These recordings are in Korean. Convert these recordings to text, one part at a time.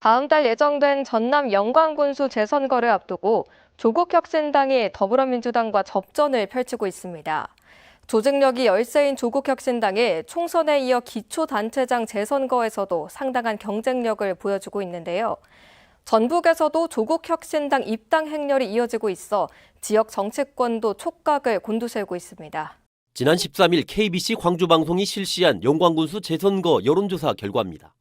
다음 달 예정된 전남 영광군수 재선거를 앞두고 조국혁신당이 더불어민주당과 접전을 펼치고 있습니다. 조직력이 열세인 조국혁신당이 총선에 이어 기초단체장 재선거에서도 상당한 경쟁력을 보여주고 있는데요. 전북에서도 조국혁신당 입당 행렬이 이어지고 있어 지역 정치권도 촉각을 곤두세우고 있습니다. 지난 13일 KBC 광주방송이 실시한 영광군수 재선거 여론조사 결과입니다.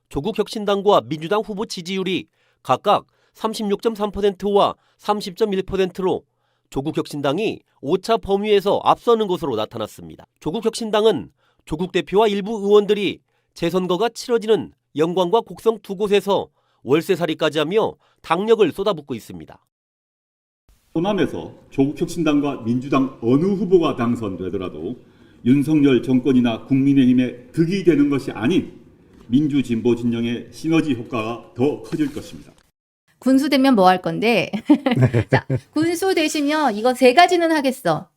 조국혁신당과 민주당 후보 지지율이 각각 36.3%와 30.1%로 조국혁신당이 오차 범위에서 앞서는 것으로 나타났습니다. 조국혁신당은 조국 대표와 일부 의원들이 재선거가 치러지는 영광과 곡성 두 곳에서 월세살이까지 하며 당력을 쏟아붓고 있습니다. 호남에서 조국혁신당과 민주당 어느 후보가 당선되더라도 윤석열 정권이나 국민의힘의 득이 되는 것이 아닌 민주진보 진영의 시너지 효과가 더 커질 것입니다. 군수 되면 뭐 할 건데? 자, 군수 되시면 이거 세 가지는 하겠어.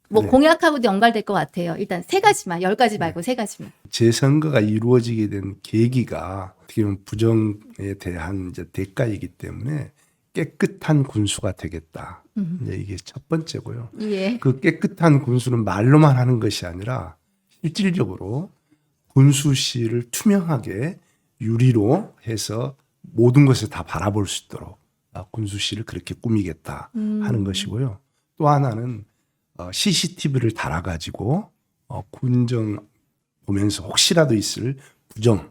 뭐 네. 공약하고도 연관될 것 같아요. 일단 세 가지만, 10가지 말고 세 가지만. 재선거가 이루어지게 된 계기가 어떻게 보면 부정에 대한 이제 대가이기 때문에 깨끗한 군수가 되겠다. 이제 이게 첫 번째고요. 예. 그 깨끗한 군수는 말로만 하는 것이 아니라 실질적으로 군수실을 투명하게 유리로 해서 모든 것을 다 바라볼 수 있도록 군수실을 그렇게 꾸미겠다 하는 것이고요. 또 하나는 CCTV를 달아가지고 군정 보면서 혹시라도 있을 부정,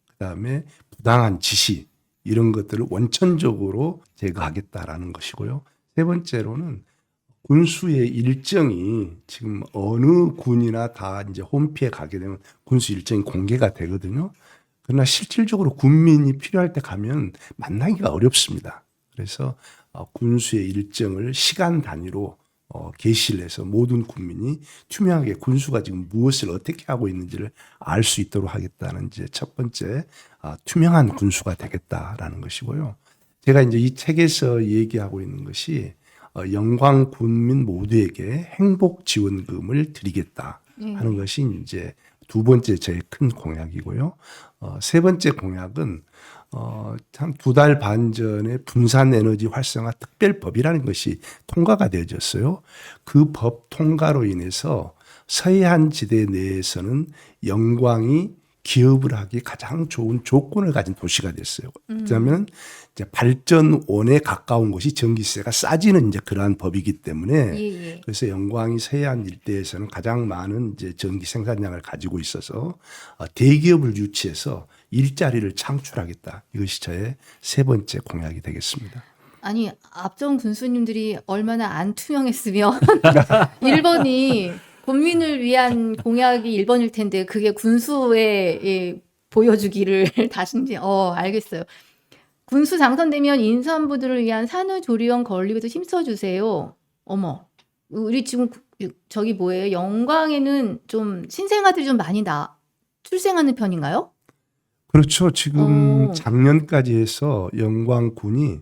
그다음에 부당한 지시 이런 것들을 원천적으로 제거하겠다라는 것이고요. 세 번째로는 군수의 일정이 지금 어느 군이나 다 이제 홈피에 가게 되면 군수 일정이 공개가 되거든요. 그러나 실질적으로 군민이 필요할 때 가면 만나기가 어렵습니다. 그래서 군수의 일정을 시간 단위로 게시를 해서 모든 국민이 투명하게 군수가 지금 무엇을 어떻게 하고 있는지를 알 수 있도록 하겠다는 이제 첫 번째 투명한 군수가 되겠다라는 것이고요. 제가 이제 이 책에서 얘기하고 있는 것이 영광 군민 모두에게 행복 지원금을 드리겠다 하는 것이 이제 두 번째 제일 큰 공약이고요. 세 번째 공약은 한 2달 반 전에 분산 에너지 활성화 특별법이라는 것이 통과가 되어졌어요. 그 법 통과로 인해서 서해안 지대 내에서는 영광이 기업을 하기 가장 좋은 조건을 가진 도시가 됐어요. 그러면 이제 발전원에 가까운 곳이 전기세가 싸지는 이제 그러한 법이기 때문에 예. 그래서 영광이 서해안 일대에서는 가장 많은 이제 전기 생산량을 가지고 있어서 대기업을 유치해서 일자리를 창출하겠다. 이것이 저의 세 번째 공약이 되겠습니다. 아니, 앞전 군수님들이 얼마나 안 투명했으면 1번이 국민을 위한 공약이 1번일 텐데 그게 군수에 보여주기를 다신지 알겠어요. 군수 당선되면 임산부들을 위한 산후조리원 건립에도 힘써주세요. 어머, 우리 지금 저기 뭐예요? 영광에는 좀 신생아들이 좀 많이 출생하는 편인가요? 그렇죠. 지금 작년까지 해서 영광군이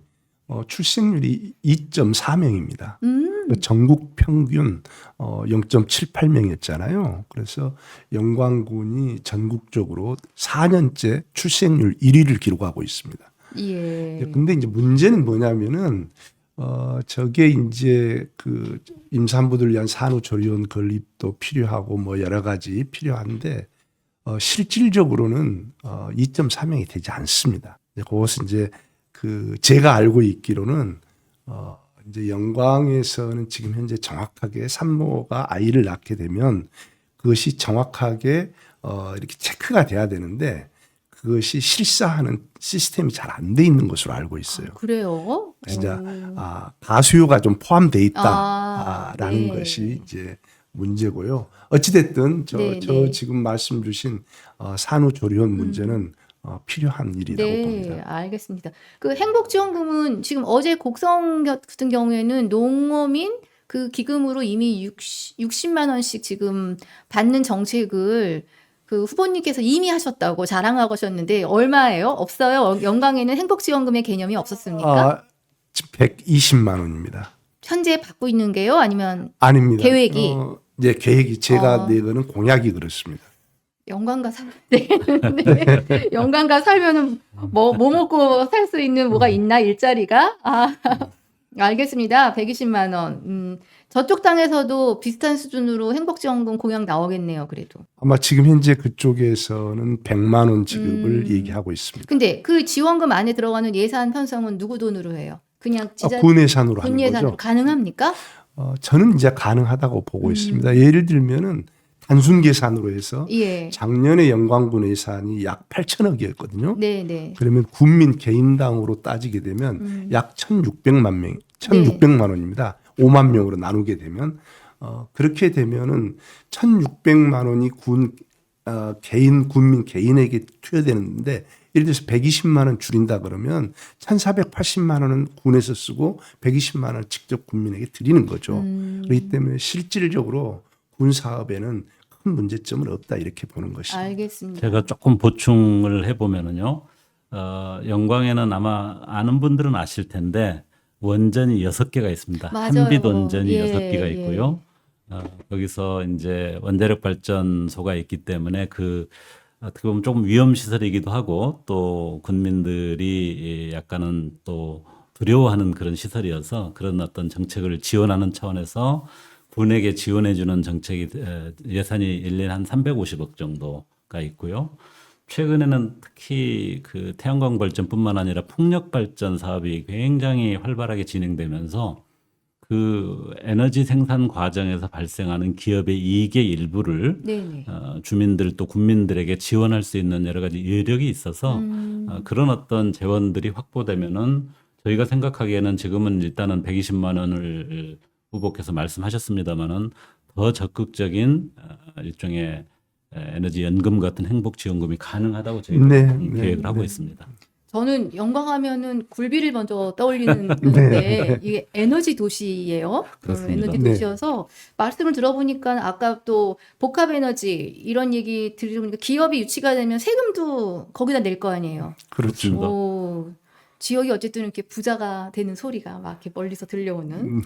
출생률이 2.4명입니다. 전국 평균 0.78명이었잖아요. 그래서 영광군이 전국적으로 4년째 출생률 1위를 기록하고 있습니다. 예. 근데 이제 문제는 뭐냐면은 저게 이제 그 임산부들 위한 산후조리원 건립도 필요하고 뭐 여러 가지 필요한데 실질적으로는 2.4명이 되지 않습니다. 그것은 이제 그 제가 알고 있기로는 이제 영광에서는 지금 현재 정확하게 산모가 아이를 낳게 되면 그것이 정확하게 이렇게 체크가 돼야 되는데 그것이 실사하는 시스템이 잘 안 돼 있는 것으로 알고 있어요. 그래요? 진짜 가수요가 좀 포함돼 있다라는 네. 것이 이제 문제고요. 어찌됐든 네. 저 지금 말씀 주신 산후조리원 문제는 필요한 일이라고 네, 봅니다. 알겠습니다. 그 행복지원금은 지금 어제 곡성 같은 경우에는 농어민 그 기금으로 이미 60만 원씩 지금 받는 정책을 그 후보님께서 이미 하셨다고 자랑하고 하셨는데 얼마예요? 없어요? 영광에는 행복지원금의 개념이 없었습니까? 지금 120만 원입니다. 현재 받고 있는 게요? 아니면 아닙니다. 계획이? 이제 계획이 제가 내거는 공약이 그렇습니다. 영광과 살아야 되는데 영광과 살면은 뭐 먹고 살 수 있는 뭐가 있나 일자리가? 아, 알겠습니다. 120만 원. 저쪽 땅에서도 비슷한 수준으로 행복지원금 공약 나오겠네요. 그래도. 아마 지금 현재 그쪽에서는 100만 원 지급을 얘기하고 있습니다. 근데 그 지원금 안에 들어가는 예산 편성은 누구 돈으로 해요? 그냥 군 예산으로 군 하는 예산으로 거죠. 가능합니까? 저는 이제 가능하다고 보고 있습니다. 예를 들면은 단순 계산으로 해서 예. 작년에 영광군 예산이 약 8천억이었거든요. 네, 네. 그러면 군민 개인당으로 따지게 되면 약 1,600만 원입니다. 5만 명으로 나누게 되면 그렇게 되면은 1,600만 원이 군민 개인에게 투여되는데 예를 들어서 120만 원 줄인다 그러면 1,480만 원은 군에서 쓰고 120만 원을 직접 국민에게 드리는 거죠. 그렇기 때문에 실질적으로 군 사업에는 큰 문제점은 없다 이렇게 보는 것입니다. 알겠습니다. 제가 조금 보충을 해보면은요, 영광에는 아마 아는 분들은 아실 텐데 원전이 6개가 있습니다. 맞아요. 한빛 원전이 예, 6개가 있고요. 거기서 이제 원자력 발전소가 있기 때문에 어떻게 보면 조금 위험 시설이기도 하고 또 군민들이 약간은 또 두려워하는 그런 시설이어서 그런 어떤 정책을 지원하는 차원에서 군에게 지원해주는 정책이 예산이 1년에 한 350억 정도가 있고요. 최근에는 특히 그 태양광 발전뿐만 아니라 풍력 발전 사업이 굉장히 활발하게 진행되면서 그 에너지 생산 과정에서 발생하는 기업의 이익의 일부를 네네. 주민들 또 국민들에게 지원할 수 있는 여러 가지 여력이 있어서 그런 어떤 재원들이 확보되면은 저희가 생각하기에는 지금은 일단은 120만 원을 후보께서 말씀하셨습니다마는 더 적극적인 일종의 에너지 연금 같은 행복 지원금이 가능하다고 저희가 계획을 하고 있습니다. 저는 영광하면은 굴비를 먼저 떠올리는 건데 이게 에너지 도시예요. 그렇습니다. 에너지 도시여서 말씀을 들어보니까 아까 또 복합 에너지 이런 얘기 들으니까 기업이 유치가 되면 세금도 거기다 낼 거 아니에요. 그렇죠. 오, 지역이 어쨌든 이렇게 부자가 되는 소리가 막 이렇게 멀리서 들려오는.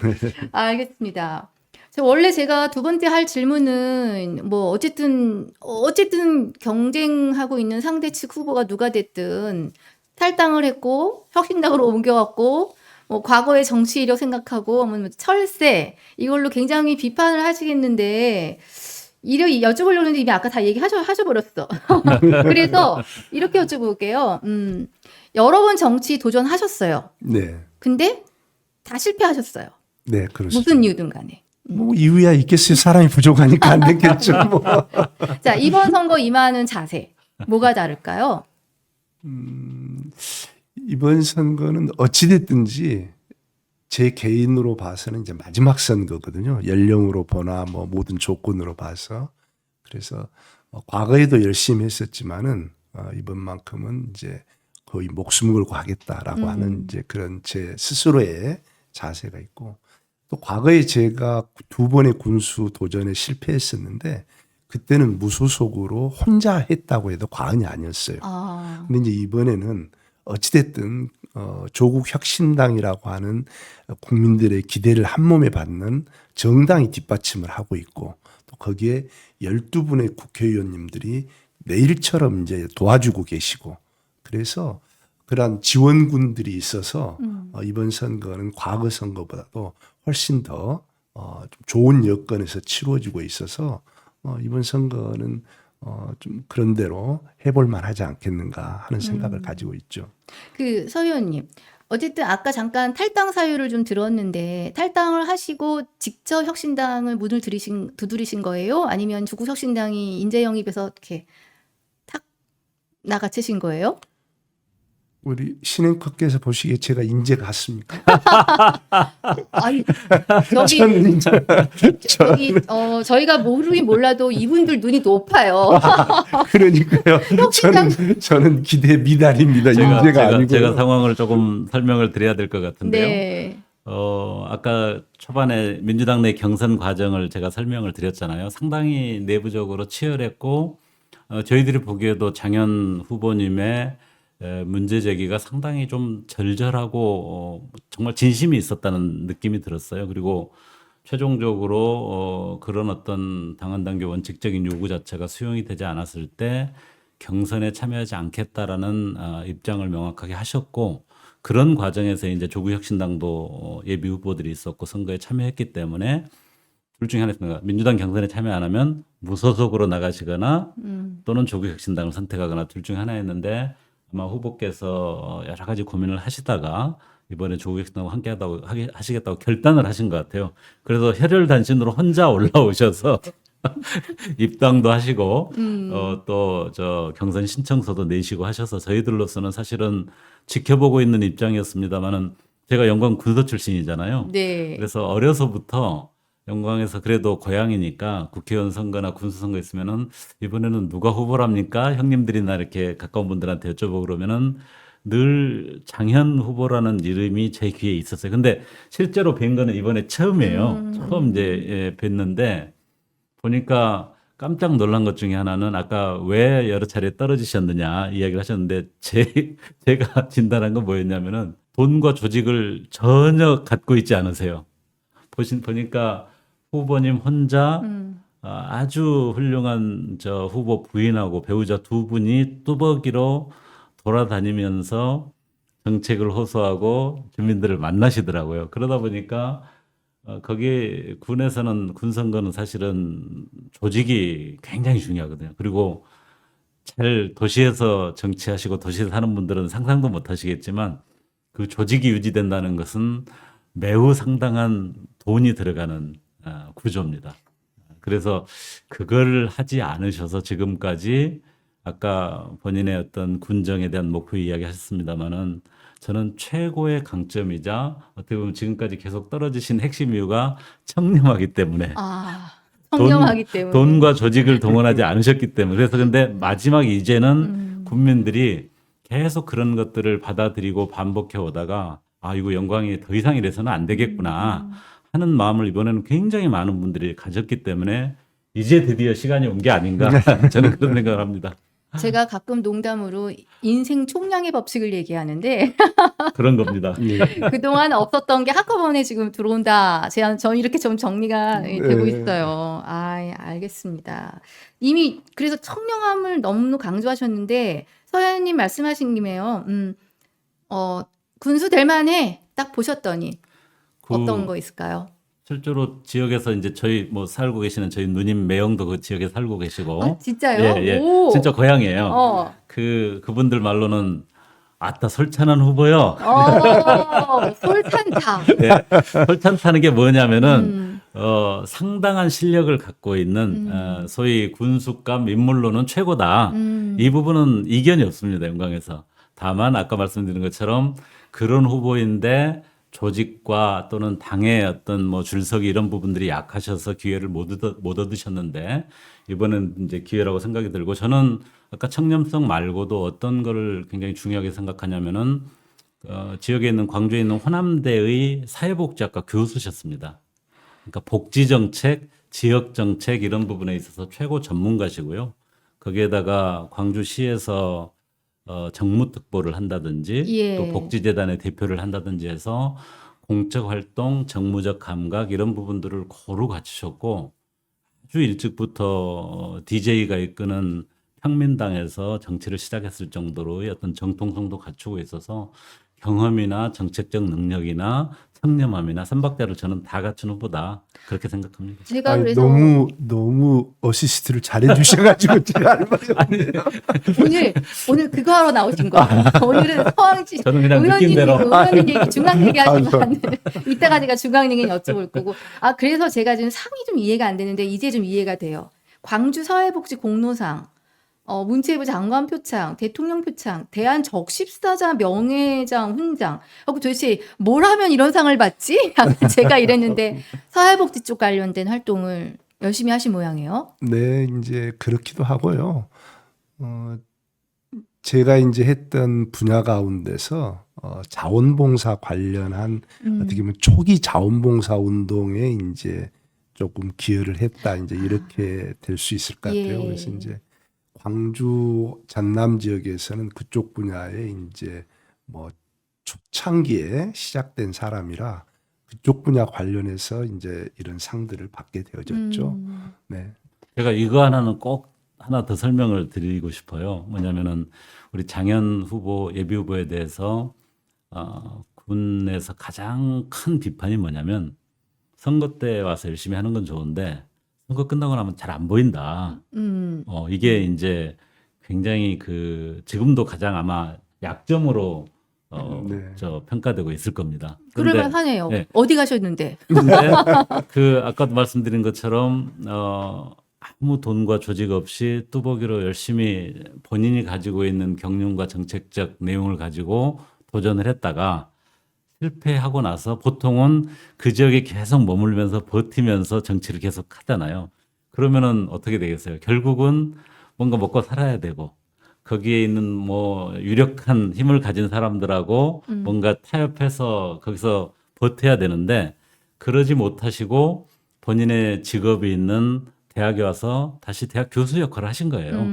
알겠습니다. 원래 제가 두 번째 할 질문은 뭐 어쨌든 경쟁하고 있는 상대 측 후보가 누가 됐든 탈당을 했고 혁신당으로 옮겨왔고 뭐 과거의 정치 이력 생각하고 뭐 철새 이걸로 굉장히 비판을 하시겠는데 이를 여쭤보려고 했는데 이미 아까 다 얘기하셔버렸어. 그래서 이렇게 여쭤볼게요. 여러 번 정치 도전하셨어요. 네. 근데 다 실패하셨어요. 네, 그렇습니다. 무슨 이유든 간에. 뭐 이유야 있겠어요. 사람이 부족하니까 안 됐겠죠. 뭐. 자, 이번 선거 임하는 자세. 뭐가 다를까요? 이번 선거는 어찌됐든지 제 개인으로 봐서는 이제 마지막 선거거든요. 연령으로 보나 뭐 모든 조건으로 봐서. 그래서 과거에도 열심히 했었지만은 이번만큼은 이제 거의 목숨 걸고 하겠다라고 하는 이제 그런 제 스스로의 자세가 있고 또 과거에 제가 2번의 군수 도전에 실패했었는데 그때는 무소속으로 혼자 했다고 해도 과언이 아니었어요. 근데 이제 이번에는 어찌됐든 조국 혁신당이라고 하는 국민들의 기대를 한 몸에 받는 정당이 뒷받침을 하고 있고 또 거기에 12분의 국회의원님들이 내일처럼 이제 도와주고 계시고 그래서 그러한 지원군들이 있어서 이번 선거는 과거 선거보다도 훨씬 더 좀 좋은 여건에서 치루어지고 있어서 이번 선거는 좀 그런 대로 해볼 만하지 않겠는가 하는 생각을 가지고 있죠. 그 서 의원님, 어쨌든 아까 잠깐 탈당 사유를 좀 들었는데 탈당을 하시고 직접 혁신당을 문을 두드리신 거예요? 아니면 조국 혁신당이 인재 영입에서 이렇게 탁 나가채신 거예요? 우리 신행커께서 보시기에 제가 인재 같습니까? 아니, 저희가 모르긴 몰라도 이분들 눈이 높아요. 그러니까요. 저는 기대 미달입니다. 인재가 아니고. 제가 상황을 조금 설명을 드려야 될 것 같은데요. 네. 아까 초반에 민주당 내 경선 과정을 제가 설명을 드렸잖아요. 상당히 내부적으로 치열했고 저희들이 보기에도 장현 후보님의 문제 제기가 상당히 좀 절절하고 정말 진심이 있었다는 느낌이 들었어요. 그리고 최종적으로 그런 어떤 당헌당규 원칙적인 요구 자체가 수용이 되지 않았을 때 경선에 참여하지 않겠다라는 입장을 명확하게 하셨고, 그런 과정에서 이제 조국혁신당도 예비 후보들이 있었고 선거에 참여했기 때문에 둘 중에 하나입니다. 민주당 경선에 참여 안 하면 무소속으로 나가시거나 또는 조국혁신당을 선택하거나 둘 중에 하나였는데, 아마 후보께서 여러 가지 고민을 하시다가 이번에 조국혁신당과 함께 하시겠다고 결단을 하신 것 같아요. 그래서 혈혈단신으로 혼자 올라오셔서 입당도 하시고 또 저 경선 신청서도 내시고 하셔서 저희들로서는 사실은 지켜보고 있는 입장이었습니다만은, 제가 영광 군소 출신이잖아요. 네. 그래서 어려서부터 영광에서 그래도 고향이니까 국회의원 선거나 군수 선거 있으면은 이번에는 누가 후보랍니까? 형님들이나 이렇게 가까운 분들한테 여쭤보고 그러면은 늘 장현 후보라는 이름이 제 귀에 있었어요. 근데 실제로 뵌 거는 이번에 처음이에요. 처음 이제 뵀는데 보니까 깜짝 놀란 것 중에 하나는, 아까 왜 여러 차례 떨어지셨느냐 이야기를 하셨는데, 제가 진단한 건 뭐였냐면은 돈과 조직을 전혀 갖고 있지 않으세요. 보니까 후보님 혼자 아주 훌륭한 저 후보 부인하고 배우자 두 분이 뚜벅이로 돌아다니면서 정책을 호소하고 주민들을 만나시더라고요. 그러다 보니까 거기 군에서는 군선거는 사실은 조직이 굉장히 중요하거든요. 그리고 잘 도시에서 정치하시고 도시에 사는 분들은 상상도 못 하시겠지만, 그 조직이 유지된다는 것은 매우 상당한 돈이 들어가는 구조입니다. 그래서 그걸 하지 않으셔서 지금까지, 아까 본인의 어떤 군정에 대한 목표 이야기 하셨습니다마는, 저는 최고의 강점이자 어떻게 보면 지금까지 계속 떨어지신 핵심 이유가 청렴하기 때문에, 청렴하기 때문에. 돈과 조직을 동원하지 않으셨기 때문에. 그래서 근데 마지막 이제는 국민들이 계속 그런 것들을 받아들이고 반복해 오다가, 이거 영광이 더 이상 이래서는 안 되겠구나 하는 마음을 이번에는 굉장히 많은 분들이 가졌기 때문에 이제 드디어 시간이 온 게 아닌가 저는 그런 생각을 합니다. 제가 가끔 농담으로 인생 총량의 법칙을 얘기하는데 그런 겁니다. 그동안 없었던 게 한꺼번에 지금 들어온다. 저는 이렇게 좀 정리가 되고 있어요. 알겠습니다. 이미 그래서 청렴함을 너무 강조하셨는데, 서현님 말씀하신 김에요. 군수 될 만해 딱 보셨더니 어떤 거 있을까요? 실제로 지역에서 이제 저희 뭐 살고 계시는 저희 누님 매형도 그 지역에 살고 계시고. 진짜요? 예. 오. 진짜 고향이에요. 그분들 말로는 아따 솔찬한 후보요. 솔탄타. 네, 솔찬다는 게 뭐냐면은 상당한 실력을 갖고 있는 소위 군수감 인물로는 최고다. 이 부분은 이견이 없습니다. 영광에서. 다만 아까 말씀드린 것처럼 그런 후보인데 조직과 또는 당의 어떤 뭐 줄서기 이런 부분들이 약하셔서 기회를 못 얻으셨는데, 이번엔 이제 기회라고 생각이 들고, 저는 아까 청렴성 말고도 어떤 거를 굉장히 중요하게 생각하냐면은 지역에 있는 광주에 있는 호남대의 사회복지학과 교수셨습니다. 그러니까 복지정책, 지역정책 이런 부분에 있어서 최고 전문가시고요. 거기에다가 광주시에서 정무특보를 한다든지 또 복지재단의 대표를 한다든지 해서 공적 활동, 정무적 감각 이런 부분들을 고루 갖추셨고, 아주 일찍부터 DJ가 이끄는 평민당에서 정치를 시작했을 정도로의 어떤 정통성도 갖추고 있어서 경험이나 정책적 능력이나 청렴함이나 삼박자를 저는 다 갖춘 후보다 그렇게 생각합니다. 제가 그래서 너무 어시스트를 잘해 주셔가지고 제가 할 말이 없네요. 오늘 그거 하러 나오신 거예요. 오늘은 서항지 저는 그냥 느낀 대로. 의원님 얘기 중앙 얘기하지만 이따가 제가 중앙 얘기 여쭤볼 거고. 그래서 제가 지금 상이 좀 이해가 안 되는데 이제 좀 이해가 돼요. 광주 사회복지 공로상, 문체부 장관 표창, 대통령 표창, 대한적십사자 명예장 훈장. 도대체 뭘 하면 이런 상을 받지? 제가 이랬는데 사회복지 쪽 관련된 활동을 열심히 하신 모양이에요. 네, 이제 그렇기도 하고요. 제가 이제 했던 분야 가운데서 자원봉사 관련한 어떻게 보면 초기 자원봉사 운동에 이제 조금 기여를 했다. 이제 이렇게 될 수 있을 것 같아요. 그래서 이제 광주 전남 지역에서는 그쪽 분야에 이제 뭐 초창기에 시작된 사람이라 그쪽 분야 관련해서 이제 이런 상들을 받게 되어졌죠. 네. 제가 이거 하나는 꼭 하나 더 설명을 드리고 싶어요. 뭐냐면은 우리 장현 후보 예비 후보에 대해서 군에서 가장 큰 비판이 뭐냐면 선거 때 와서 열심히 하는 건 좋은데 선거 끝나고 나면 잘 안 보인다. 이게 이제 굉장히 지금도 가장 아마 약점으로 네. 평가되고 있을 겁니다. 그럴만 하네요. 네. 어디 가셨는데? 근데 아까도 말씀드린 것처럼 아무 돈과 조직 없이 뚜벅이로 열심히 본인이 가지고 있는 경륜과 정책적 내용을 가지고 도전을 했다가 실패하고 나서 보통은 그 지역에 계속 머물면서 버티면서 정치를 계속 하잖아요. 그러면은 어떻게 되겠어요? 결국은 뭔가 먹고 살아야 되고 거기에 있는 뭐 유력한 힘을 가진 사람들하고 뭔가 타협해서 거기서 버텨야 되는데 그러지 못하시고 본인의 직업이 있는 대학에 와서 다시 대학 교수 역할을 하신 거예요.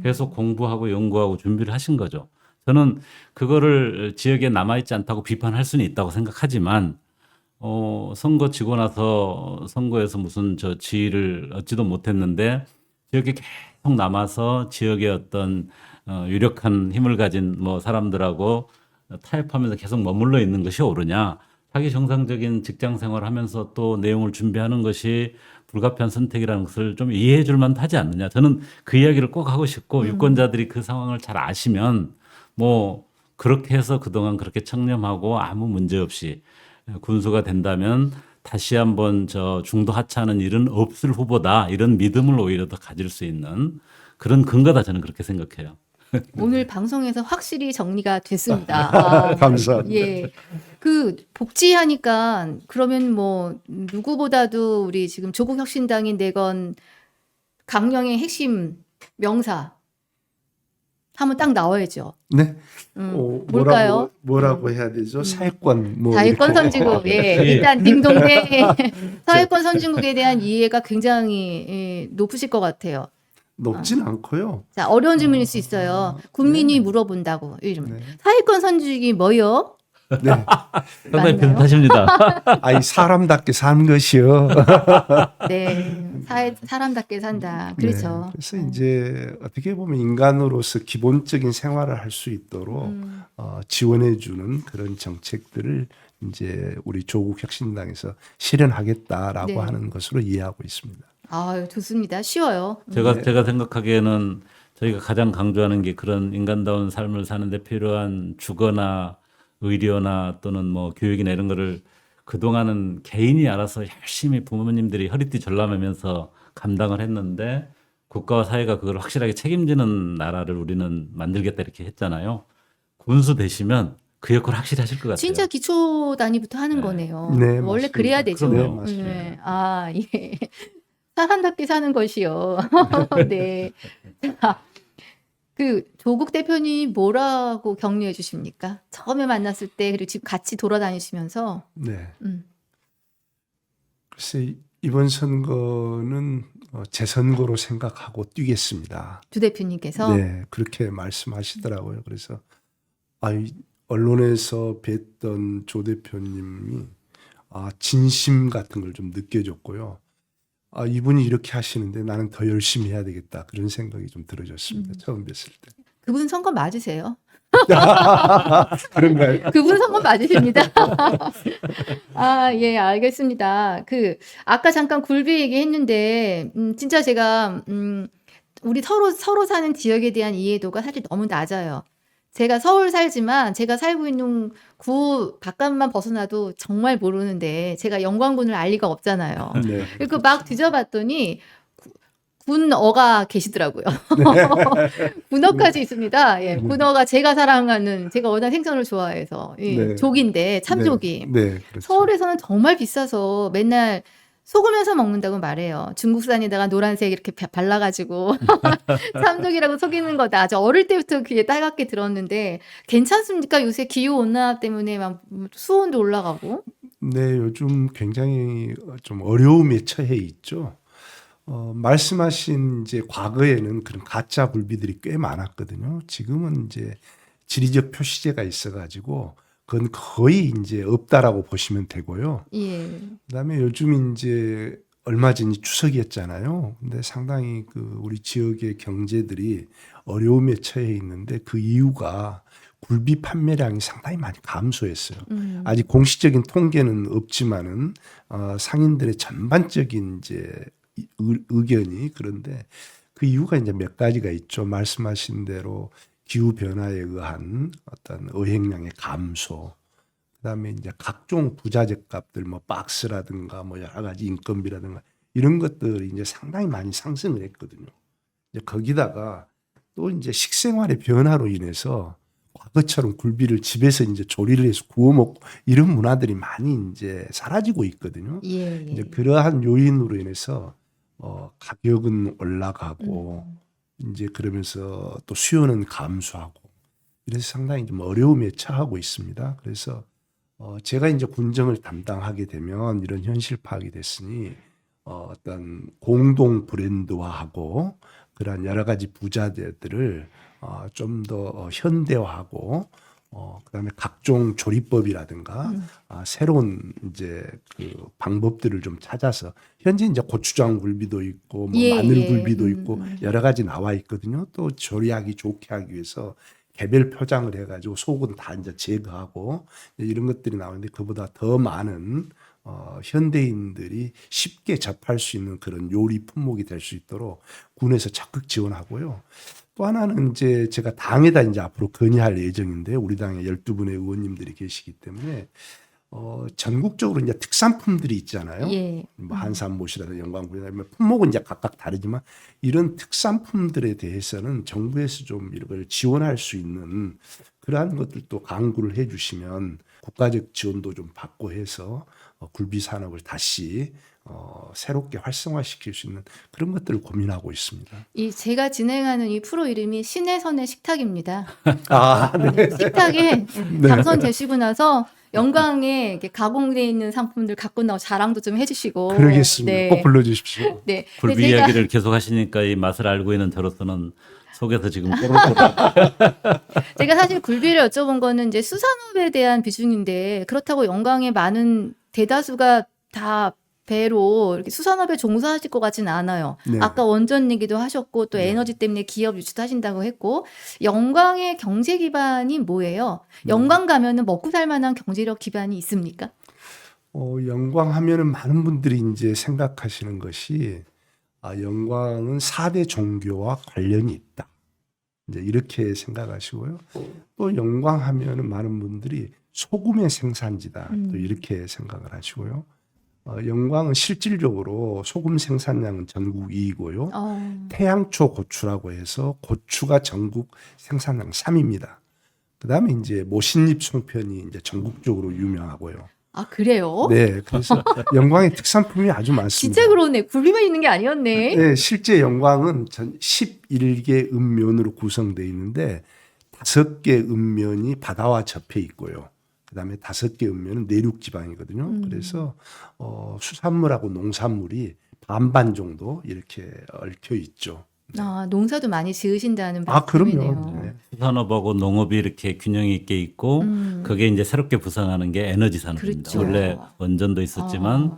계속 공부하고 연구하고 준비를 하신 거죠. 저는 그거를 지역에 남아있지 않다고 비판할 수는 있다고 생각하지만 선거 지고 나서 선거에서 무슨 지위를 얻지도 못했는데 지역에 계속 남아서 지역의 어떤 유력한 힘을 가진 뭐 사람들하고 타협하면서 계속 머물러 있는 것이 옳으냐? 자기 정상적인 직장 생활하면서 또 내용을 준비하는 것이 불가피한 선택이라는 것을 좀 이해해 줄 만하지 않느냐? 저는 그 이야기를 꼭 하고 싶고 유권자들이 그 상황을 잘 아시면 뭐 그렇게 해서 그동안 그렇게 청렴하고 아무 문제 없이 군수가 된다면 다시 한번 중도 하차하는 일은 없을 후보다 이런 믿음을 오히려 더 가질 수 있는 그런 근거다 저는 그렇게 생각해요. 오늘 방송에서 확실히 정리가 됐습니다. 감사합니다. 예. 복지하니까 그러면 뭐 누구보다도 우리 지금 조국혁신당이 내건 강령의 핵심 명사 한번 딱 나와야죠. 네. 뭘까요? 뭐라고 해야 되죠? 사회권 뭐 사회권 이렇게. 선진국. 예. 일단 딩동대 사회권 선진국에 대한 이해가 굉장히 높으실 것 같아요. 높진 않고요. 자, 어려운 질문일 수 있어요. 국민이 물어본다고. 이러면 네. 사회권 선진국이 뭐요? 네. 상당히 맞나요? 비슷하십니다. 아이 사람답게 사는 것이요. 네, 사람답게 산다. 그렇죠. 네, 그래서 이제 어떻게 보면 인간으로서 기본적인 생활을 할 수 있도록 지원해주는 그런 정책들을 이제 우리 조국 혁신당에서 실현하겠다라고 네. 하는 것으로 이해하고 있습니다. 아, 좋습니다. 쉬워요. 제가 생각하기에는 저희가 가장 강조하는 게 그런 인간다운 삶을 사는데 필요한 주거나 의료나 또는 뭐 교육이나 이런 거를 그동안은 개인이 알아서 열심히 부모님들이 허리띠 절람하면서 감당을 했는데 국가와 사회가 그걸 확실하게 책임지는 나라를 우리는 만들겠다 이렇게 했잖아요. 군수 되시면 그 역할을 확실히 하실 것 같아요. 진짜 기초 단위부터 하는 네. 거네요. 네, 원래 맞습니다. 그래야 되죠. 네, 맞습니다. 네. 아, 예. 사람답게 사는 것이요. 네. 자, 조국 대표님 뭐라고 격려해 주십니까? 처음에 만났을 때 그리고 지금 같이 돌아다니시면서 네. 음. 글쎄 이번 선거는 제 선거로 생각하고 뛰겠습니다. 주 대표님께서 네, 그렇게 말씀하시더라고요. 그래서 언론에서 뵀던 조 대표님이 진심 같은 걸 좀 느껴졌고요. 이분이 이렇게 하시는데 나는 더 열심히 해야 되겠다. 그런 생각이 좀 들어졌습니다. 처음 뵀을 때. 그분 선거 맞으세요? 그런가요? 그분 선거 맞으십니다. 아, 예, 알겠습니다. 아까 잠깐 굴비 얘기했는데, 진짜 제가, 우리 서로 사는 지역에 대한 이해도가 사실 너무 낮아요. 제가 서울 살지만 제가 살고 있는 구 바깥만 벗어나도 정말 모르는데 제가 영광군을 알 리가 없잖아요. 네. 그리고 막 뒤져봤더니 군어가 계시더라고요. 군어까지 있습니다. 예, 군어가 제가 사랑하는, 제가 워낙 생선을 좋아해서 네. 족인데 참족이. 네, 그렇죠. 서울에서는 정말 비싸서 맨날 속으면서 먹는다고 말해요. 중국산에다가 노란색 이렇게 발라가지고 참족이라고 속이는 거다. 저 어릴 때부터 귀에 따갑게 들었는데 괜찮습니까? 요새 기후 온난화 때문에 막 수온도 올라가고. 네, 요즘 굉장히 좀 어려움에 처해 있죠. 말씀하신 이제 과거에는 그런 가짜 굴비들이 꽤 많았거든요. 지금은 이제 지리적 표시제가 있어가지고 그건 거의 이제 없다라고 보시면 되고요. 예. 그다음에 요즘 이제 얼마 전이 추석이었잖아요. 근데 상당히 그 우리 지역의 경제들이 어려움에 처해 있는데 그 이유가 굴비 판매량이 상당히 많이 감소했어요. 아직 공식적인 통계는 없지만은 상인들의 전반적인 이제 의견이 그런데 그 이유가 이제 몇 가지가 있죠. 말씀하신 대로 기후 변화에 의한 어떤 어획량의 감소. 그다음에 이제 각종 부자재 값들 뭐 박스라든가 뭐 여러 가지 인건비라든가 이런 것들이 이제 상당히 많이 상승을 했거든요. 이제 거기다가 또 이제 식생활의 변화로 인해서 과거처럼 굴비를 집에서 이제 조리를 해서 구워 먹고 이런 문화들이 많이 이제 사라지고 있거든요. 예. 이제 그러한 요인으로 인해서 가격은 올라가고 이제 그러면서 또 수요는 감소하고 이래서 상당히 좀 어려움에 처하고 있습니다. 그래서 제가 이제 군정을 담당하게 되면 이런 현실 파악이 됐으니 어떤 공동 브랜드화하고 그러한 여러 가지 부자재들을 좀 더 현대화하고 그다음에 각종 조리법이라든가 새로운 이제 그 방법들을 좀 찾아서 현재 이제 고추장 굴비도 있고 뭐 예, 마늘 예. 굴비도 있고 여러 가지 나와 있거든요. 또 조리하기 좋게 하기 위해서 개별 포장을 해가지고 속은 다 이제 제거하고 이런 것들이 나오는데 그보다 더 많은 현대인들이 쉽게 접할 수 있는 그런 요리 품목이 될 수 있도록 군에서 적극 지원하고요. 또 하나는 이제 제가 당에다 이제 앞으로 건의할 예정인데 우리 당에 12분의 의원님들이 계시기 때문에 전국적으로 이제 특산품들이 있잖아요. 예. 뭐 한산못이라든가 영광군이나 품목은 이제 각각 다르지만 이런 특산품들에 대해서는 정부에서 좀 이걸 지원할 수 있는 그러한 것들도 강구를 해주시면 국가적 지원도 좀 받고 해서 굴비 산업을 다시 새롭게 활성화시킬 수 있는 그런 것들을 고민하고 있습니다. 이 제가 진행하는 이 프로 이름이 신의 선의 식탁입니다. 아, 네. 식탁에 당선되시고 나서 영광에 이렇게 가공되어 있는 상품들 갖고 나와 자랑도 좀 해주시고. 그러겠습니다. 네. 꼭 불러주십시오. 네. 굴비 근데 제가 이야기를 계속 하시니까 이 맛을 알고 있는 저로서는 속에서 지금 꼬르륵 제가 사실 굴비를 여쭤본 거는 이제 수산업에 대한 비중인데 그렇다고 영광의 많은 대다수가 다 배로 이렇게 수산업에 종사하실 것 같지는 않아요. 네. 아까 원전 얘기도 하셨고 또 네. 에너지 때문에 기업 유치도 하신다고 했고 영광의 경제 기반이 뭐예요? 영광 가면은 먹고 살 만한 경제력 기반이 있습니까? 영광 하면은 많은 분들이 이제 생각하시는 것이 영광은 4대 종교와 관련이 있다. 이제 이렇게 생각하시고요. 또 영광 하면은 많은 분들이 소금의 생산지다. 또 이렇게 생각을 하시고요. 영광은 실질적으로 소금 생산량은 전국 2위고요. 태양초 고추라고 해서 고추가 전국 생산량 3위입니다. 그다음에 이제 모신잎 송편이 이제 전국적으로 유명하고요. 아 그래요? 네, 그래서 영광의 특산품이 아주 많습니다. 진짜 그러네. 굴비만 있는 게 아니었네. 네, 실제 영광은 전 11개 읍면으로 구성되어 있는데 5개 읍면이 바다와 접해 있고요. 그다음에 5개 읍면은 내륙 지방이거든요. 그래서 수산물하고 농산물이 반반 정도 이렇게 얽혀 있죠. 아 농사도 많이 지으신다는 그럼요. 말씀이네요. 네. 수산업하고 농업이 이렇게 균형 있게 있고 그게 이제 새롭게 부상하는 게 에너지 산업입니다. 그렇죠. 원래 원전도 있었지만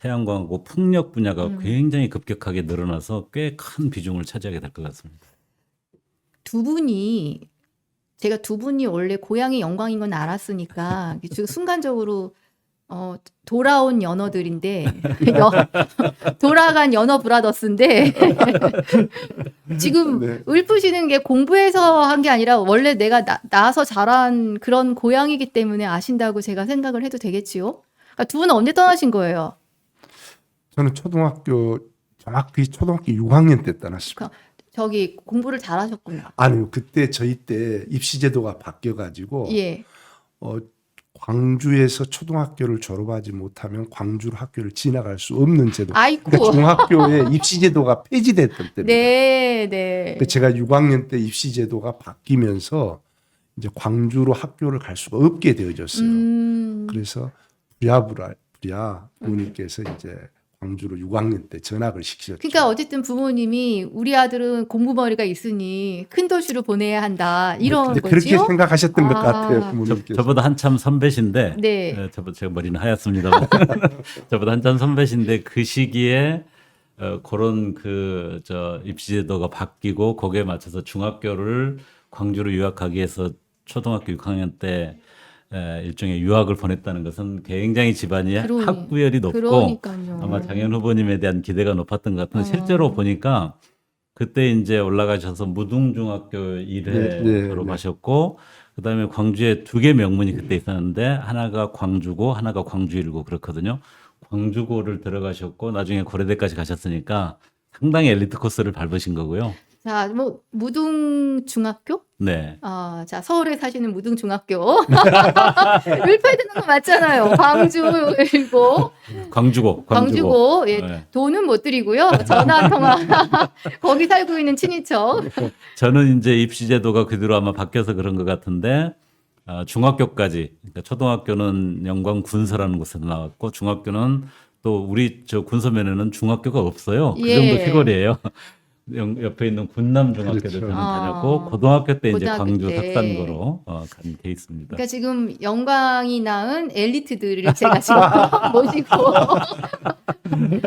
태양광하고 풍력 분야가 굉장히 급격하게 늘어나서 꽤 큰 비중을 차지하게 될 것 같습니다. 제가 두 분이 원래 고향이 영광인 건 알았으니까 지금 순간적으로 돌아온 연어들인데 돌아간 연어 브라더스인데 지금 네. 읊으시는 게 공부해서 한 게 아니라 원래 내가 나와서 자란 그런 고향이기 때문에 아신다고 제가 생각을 해도 되겠지요? 그러니까 두 분은 언제 떠나신 거예요? 저는 정확히 초등학교 6학년 때 떠났습니다. 저기 공부를 잘하셨구나. 아니요, 그때 저희 때 입시제도가 바뀌어가지고 예. 광주에서 초등학교를 졸업하지 못하면 광주로 학교를 지나갈 수 없는 제도. 아이고. 그러니까 중학교에 입시제도가 폐지됐던 때입니다. 네, 네. 제가 6학년 때 입시제도가 바뀌면서 이제 광주로 학교를 갈 수가 없게 되어졌어요. 그래서 부랴부랴 부모님께서 이제 광주로 6학년 때 전학을 시키셨죠. 그러니까 어쨌든 부모님이 우리 아들은 공부머리가 있으니 큰 도시로 보내야 한다 이런 이제 거죠. 그렇게 생각하셨던 것 아. 같아요. 부모님께서. 저보다 한참 선배신데, 네. 제가 머리는 하얗습니다. 저보다 한참 선배신데 그 시기에 그런 입시제도가 바뀌고 거기에 맞춰서 중학교를 광주로 유학하기 위해서 초등학교 6학년 때 일종의 유학을 보냈다는 것은 굉장히 집안이 학구열이 높고 그러니까요. 아마 장현 후보님에 대한 기대가 높았던 것 같은데 실제로 보니까 그때 이제 올라가셔서 무등중학교 1회 졸업하셨고 그다음에 광주에 2개 명문이 그때 있었는데 하나가 광주고 하나가 광주일고 그렇거든요. 광주고를 들어가셨고 나중에 고려대까지 가셨으니까 상당히 엘리트 코스를 밟으신 거고요. 자, 뭐 무등중학교? 네. 자, 서울에 사시는 무등중학교. 율파에 드는 거 맞잖아요. 광주고. 광주고. 예. 네. 돈은 못 드리고요. 전화 통화. 거기 살고 있는 친인척. 저는 이제 입시제도가 그대로 아마 바뀌어서 그런 것 같은데 중학교까지 그러니까 초등학교는 영광 군서라는 곳에서 나왔고 중학교는 또 우리 저 군서면에는 중학교가 없어요. 그 정도 예. 시골이에요. 옆에 있는 군남중학교를 그렇죠. 저는 아. 다녔고 고등학교 때 이제 고등학교 광주 때. 석산고로 간 게 있습니다. 그러니까 지금 영광이 낳은 엘리트들을 제가 지금 모시고.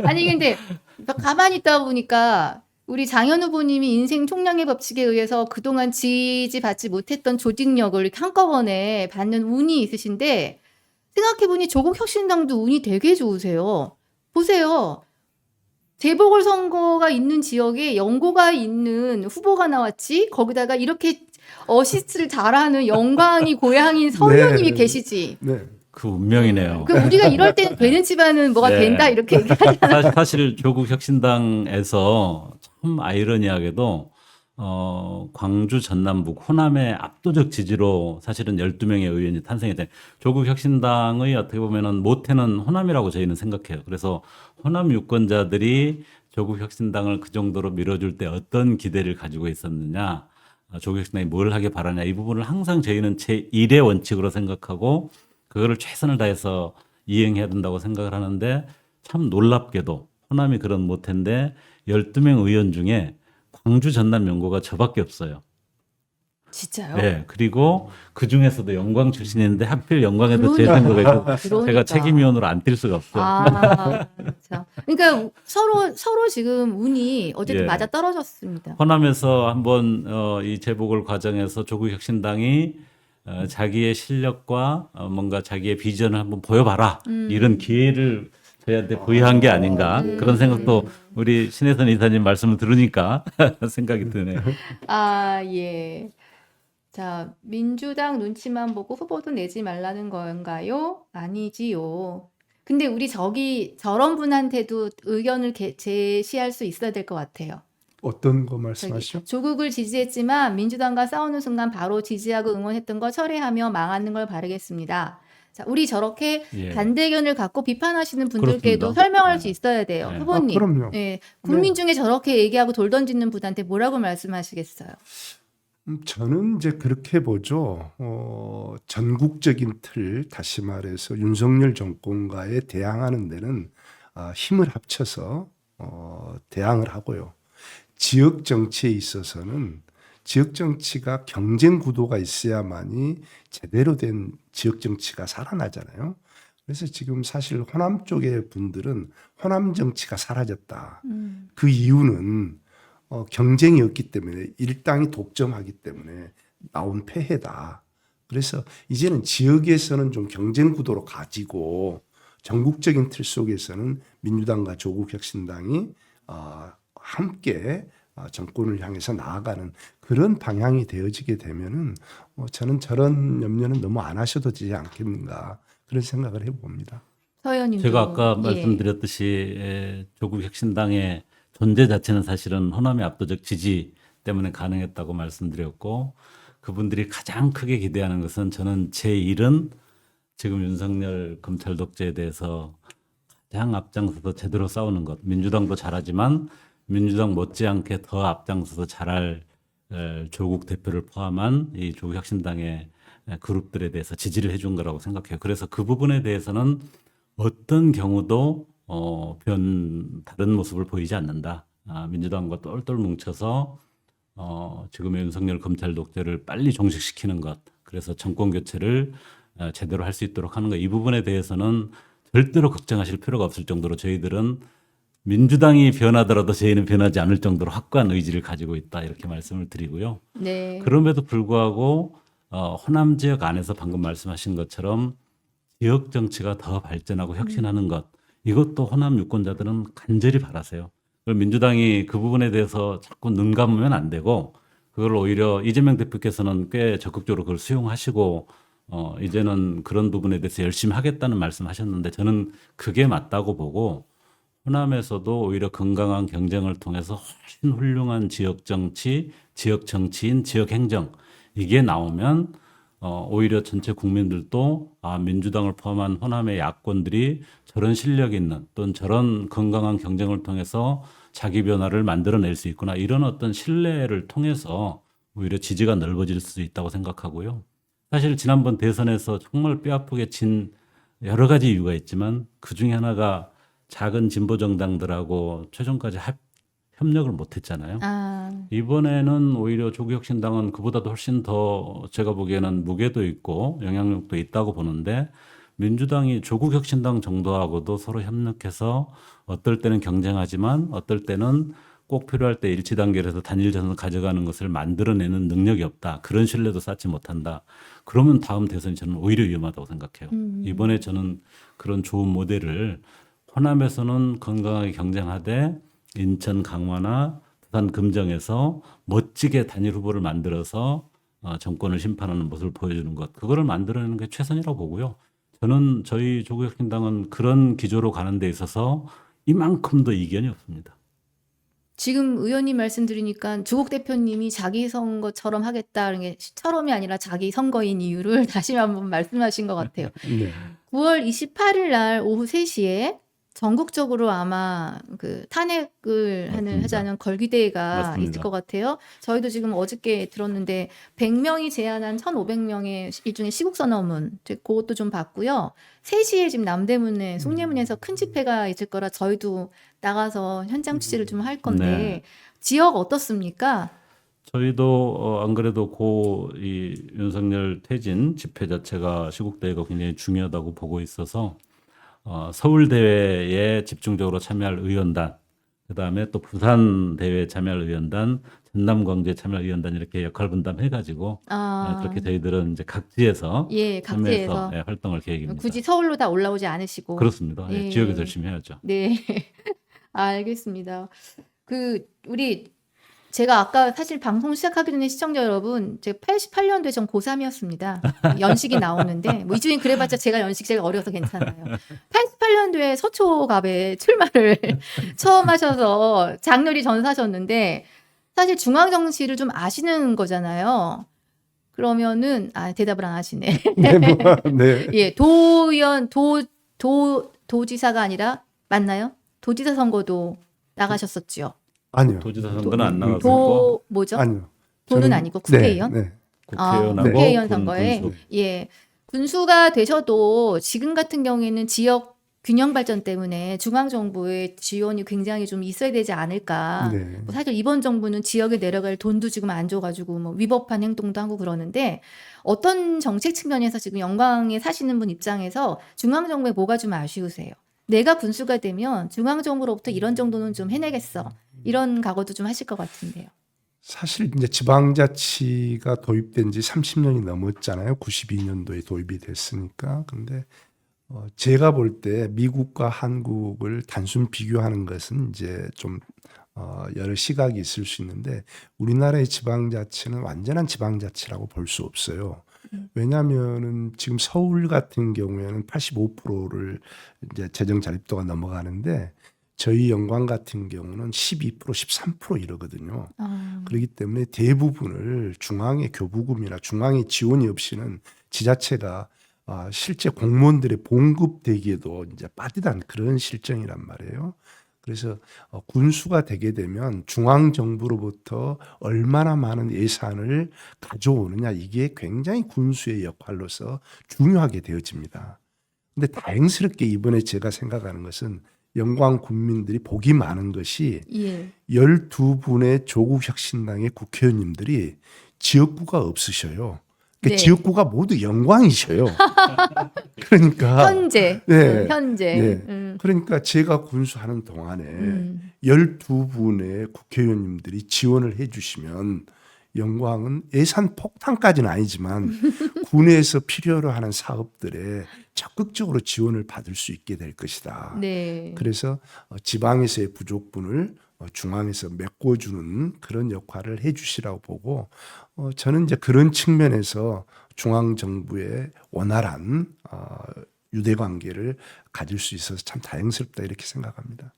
아니 근데 가만히 있다 보니까 우리 장현 후보님이 인생 총량의 법칙에 의해서 그동안 지지받지 못했던 조직력을 이렇게 한꺼번에 받는 운이 있으신데 생각해보니 조국혁신당도 운이 되게 좋으세요. 보세요. 재보궐선거가 있는 지역에 연고가 있는 후보가 나왔지 거기다가 이렇게 어시스트를 잘하는 영광이 고향인 서 의원님이 네. 계시지. 네. 그 운명이네요. 그 우리가 이럴 때는 되는 집안은 뭐가 네. 된다 이렇게 얘기하잖아요. 사실 조국 혁신당에서 참 아이러니하게도 광주 전남북 호남의 압도적 지지로 사실은 12명의 의원이 탄생했대. 조국 혁신당의 어떻게 보면은 모태는 호남이라고 저희는 생각해요. 그래서 호남 유권자들이 조국 혁신당을 그 정도로 밀어줄 때 어떤 기대를 가지고 있었느냐, 조국 혁신당이 뭘 하길 바라냐 이 부분을 항상 저희는 제1의 원칙으로 생각하고 그거를 최선을 다해서 이행해야 된다고 생각을 하는데 참 놀랍게도 호남이 그런 모태인데 12명 의원 중에 광주 전남 연고가 저밖에 없어요. 진짜요? 네. 그리고 그 중에서도 영광 출신인데 하필 영광에도 제 그러니까. 선거가 있어서 그러니까. 제가 책임위원으로 안 뛸 수가 없어요. 참. 그러니까 서로 지금 운이 어쨌든 예. 맞아 떨어졌습니다. 호남에서 한번 이 재보궐 과정에서 조국 혁신당이 자기의 실력과 뭔가 자기의 비전을 한번 보여봐라 이런 기회를 저희한테 부여한 게 아닌가 그런 생각도 우리 신혜선 이사님 말씀을 들으니까 생각이 드네요. 예. 자, 민주당 눈치만 보고 후보도 내지 말라는 건가요? 아니지요. 근데 우리 저런 분한테도 의견을 제시할 수 있어야 될 것 같아요. 어떤 거 말씀하시죠? 조국을 지지했지만 민주당과 싸우는 순간 바로 지지하고 응원했던 거 철회하며 망하는 걸 바라겠습니다. 자, 우리 저렇게 예. 반대견을 갖고 비판하시는 분들께도 그렇습니다. 설명할 수 있어야 돼요. 네. 후보님. 그럼요. 예, 국민 중에 저렇게 얘기하고 돌 던지는 분한테 뭐라고 말씀하시겠어요? 저는 이제 그렇게 보죠. 전국적인 틀, 다시 말해서 윤석열 정권과의 대항하는 데는 힘을 합쳐서 대항을 하고요. 지역 정치에 있어서는 지역 정치가 경쟁 구도가 있어야만이 제대로 된 지역 정치가 살아나잖아요. 그래서 지금 사실 호남 쪽의 분들은 호남 정치가 사라졌다. 그 이유는 경쟁이 없기 때문에 일당이 독점하기 때문에 나온 폐해다. 그래서 이제는 지역에서는 좀 경쟁 구도로 가지고 전국적인 틀 속에서는 민주당과 조국혁신당이 함께 정권을 향해서 나아가는 그런 방향이 되어지게 되면은 저는 저런 염려는 너무 안 하셔도 되지 않겠는가 그런 생각을 해봅니다. 서 의원님도. 제가 아까 예. 말씀드렸듯이 조국 혁신당의 존재 자체는 사실은 호남의 압도적 지지 때문에 가능했다고 말씀드렸고 그분들이 가장 크게 기대하는 것은 저는 제1은 지금 윤석열 검찰 독재에 대해서 가장 앞장서서 제대로 싸우는 것. 민주당도 잘하지만 민주당 못지않게 더 앞장서서 잘할 조국 대표를 포함한 이 조국 혁신당의 그룹들에 대해서 지지를 해준 거라고 생각해요. 그래서 그 부분에 대해서는 어떤 경우도 다른 모습을 보이지 않는다. 민주당과 똘똘 뭉쳐서 지금의 윤석열 검찰 독재를 빨리 종식시키는 것, 그래서 정권 교체를 제대로 할 수 있도록 하는 것, 이 부분에 대해서는 절대로 걱정하실 필요가 없을 정도로 저희들은 민주당이 변하더라도 저희는 변하지 않을 정도로 확고한 의지를 가지고 있다, 이렇게 말씀을 드리고요. 네. 그럼에도 불구하고 호남 지역 안에서 방금 말씀하신 것처럼 지역 정치가 더 발전하고 혁신하는 것, 이것도 호남 유권자들은 간절히 바라세요. 그걸 민주당이 그 부분에 대해서 자꾸 눈 감으면 안 되고, 그걸 오히려 이재명 대표께서는 꽤 적극적으로 그걸 수용하시고 이제는 그런 부분에 대해서 열심히 하겠다는 말씀하셨는데, 저는 그게 맞다고 보고, 호남에서도 오히려 건강한 경쟁을 통해서 훨씬 훌륭한 지역 정치, 지역 정치인, 지역 행정, 이게 나오면 오히려 전체 국민들도 민주당을 포함한 호남의 야권들이 저런 실력 있는 또는 저런 건강한 경쟁을 통해서 자기 변화를 만들어낼 수 있구나, 이런 어떤 신뢰를 통해서 오히려 지지가 넓어질 수 있다고 생각하고요. 사실 지난번 대선에서 정말 뼈아프게 진 여러 가지 이유가 있지만 그 중에 하나가 작은 진보 정당들하고 최종까지 협력을 못했잖아요. 이번에는 오히려 조국혁신당은 그보다도 훨씬 더 제가 보기에는 무게도 있고 영향력도 있다고 보는데, 민주당이 조국혁신당 정도하고도 서로 협력해서 어떨 때는 경쟁하지만 어떨 때는 꼭 필요할 때 일치 단결해서 단일 전선을 가져가는 것을 만들어내는 능력이 없다, 그런 신뢰도 쌓지 못한다, 그러면 다음 대선이 저는 오히려 위험하다고 생각해요. 이번에 저는 그런 좋은 모델을 호남에서는 건강하게 경쟁하되 인천 강화나 부산 금정에서 멋지게 단일 후보를 만들어서 정권을 심판하는 모습을 보여주는 것, 그거를 만들어내는 게 최선이라고 보고요. 저는 저희 조국혁신당은 그런 기조로 가는 데 있어서 이만큼도 이견이 없습니다. 지금 의원님 말씀 들으니까 조국 대표님이 자기 선거처럼 하겠다는 게 처럼이 아니라 자기 선거인 이유를 다시 한번 말씀하신 것 같아요. 네. 9월 28일 날 오후 3시에 전국적으로 아마 그 탄핵을 맞습니다. 하자는 걸기대회가 맞습니다. 있을 것 같아요. 저희도 지금 어저께 들었는데 100명이 제안한 1,500명의 일종의 시국선언문, 그것도 좀 봤고요. 3시에 지금 남대문에 숭례문에서 큰 집회가 있을 거라 저희도 나가서 현장 취재를 좀 할 건데 네. 지역 어떻습니까? 저희도 안 그래도 이 윤석열 퇴진 집회 자체가 시국대회가 굉장히 중요하다고 보고 있어서 서울 대회에 집중적으로 참여할 의원단, 그다음에 또 부산 대회에 참여할 의원단, 전남 광주에 참여할 의원단, 이렇게 역할 분담해가지고 그렇게 저희들은 이제 각지에서 예, 참여해서 각지에서 활동할 계획입니다. 굳이 서울로 다 올라오지 않으시고. 그렇습니다. 예, 예. 지역에서 열심히 해야죠. 네. 알겠습니다. 제가 아까 사실 방송 시작하기 전에 시청자 여러분, 제가 88년도에 전 고3이었습니다. 연식이 나오는데, 뭐 이주인 그래봤자 제가 연식 제일 어려서 괜찮아요. 88년도에 서초갑에 출마를 처음 하셔서 장렬히 전사하셨는데, 사실 중앙정치를 좀 아시는 거잖아요. 그러면은, 대답을 안 하시네. 네. 예, 도지사가 아니라, 맞나요? 도지사 선거도 나가셨었죠. 아니요. 도지사 선거는 안 나갔고 뭐죠? 아니요. 도는 저는- 아니고 국회의원? 네. 네. 국회의원하고 국회의원 선거에 군수. 예, 군수가 되셔도 지금 같은 경우에는 지역 균형 발전 때문에 중앙 정부의 지원이 굉장히 좀 있어야 되지 않을까. 네. 뭐 사실 이번 정부는 지역에 내려갈 돈도 지금 안 줘가지고 뭐 위법한 행동도 하고 그러는데, 어떤 정책 측면에서 지금 영광에 사시는 분 입장에서 중앙 정부에 뭐가 좀 아쉬우세요? 내가 군수가 되면 중앙 정부로부터 이런 정도는 좀 해내겠어, 이런 각오도 좀 하실 것 같은데요. 사실 이제 지방자치가 도입된 지 30년이 넘었잖아요. 92년도에 도입이 됐으니까. 근데 제가 볼 때 미국과 한국을 단순 비교하는 것은 이제 좀 여러 시각이 있을 수 있는데, 우리나라의 지방자치는 완전한 지방자치라고 볼 수 없어요. 왜냐하면은 지금 서울 같은 경우에는 85%를 이제 재정 자립도가 넘어가는데, 저희 영광 같은 경우는 12%, 13% 이러거든요. 그렇기 때문에 대부분을 중앙의 교부금이나 중앙의 지원이 없이는 지자체가 실제 공무원들의 봉급되기에도 이제 빠듯한 그런 실정이란 말이에요. 그래서 군수가 되게 되면 중앙 정부로부터 얼마나 많은 예산을 가져오느냐, 이게 굉장히 군수의 역할로서 중요하게 되어집니다. 근데 다행스럽게 이번에 제가 생각하는 것은 영광 군민들이 복이 많은 것이 예. 12분의 조국혁신당의 국회의원님들이 지역구가 없으셔요. 그러니까 네. 지역구가 모두 영광이셔요. 그러니까 현재. 네. 현재. 네. 그러니까 제가 군수하는 동안에 음. 12분의 국회의원님들이 지원을 해주시면 영광은 예산 폭탄까지는 아니지만 군에서 필요로 하는 사업들에 적극적으로 지원을 받을 수 있게 될 것이다. 네. 그래서 지방에서의 부족분을 중앙에서 메꿔주는 그런 역할을 해주시라고 보고 저는 이제 그런 측면에서 중앙 정부의 원활한 유대관계를 가질 수 있어서 참 다행스럽다 이렇게 생각합니다.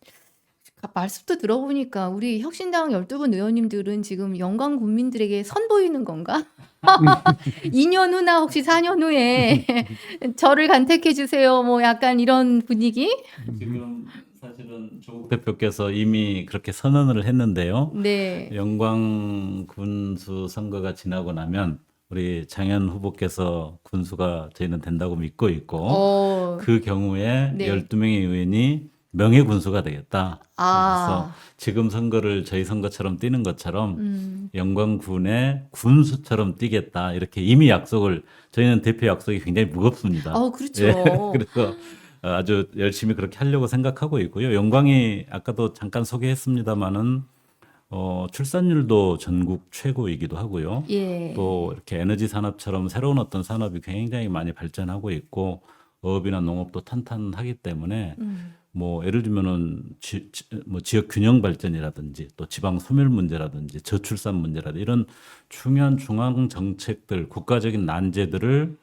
말씀도 들어보니까 우리 혁신당 12분 의원님들은 지금 영광 국민들에게 선보이는 건가? 2년 후나 혹시 4년 후에 저를 간택해 주세요. 뭐 약간 이런 분위기? 지금 사실은 조국 대표께서 이미 그렇게 선언을 했는데요. 네. 영광 군수 선거가 지나고 나면 우리 장현 후보께서 군수가 저희는 된다고 믿고 있고 그 경우에 네. 12명의 의원이 명예 군수가 되겠다. 그래서 아. 지금 선거를 저희 선거처럼 뛰는 것처럼 영광군의 군수처럼 뛰겠다. 이렇게 이미 약속을 저희는 대표 약속이 굉장히 무겁습니다. 그렇죠. 예, 그래서 아주 열심히 그렇게 하려고 생각하고 있고요. 영광이 아까도 잠깐 소개했습니다마는 출산율도 전국 최고이기도 하고요. 예. 또 이렇게 에너지 산업처럼 새로운 어떤 산업이 굉장히 많이 발전하고 있고 어업이나 농업도 탄탄하기 때문에 뭐 예를 들면은 뭐 지역 균형 발전이라든지 또 지방 소멸 문제라든지 저출산 문제라든지 이런 중요한 중앙 정책들 국가적인 난제들을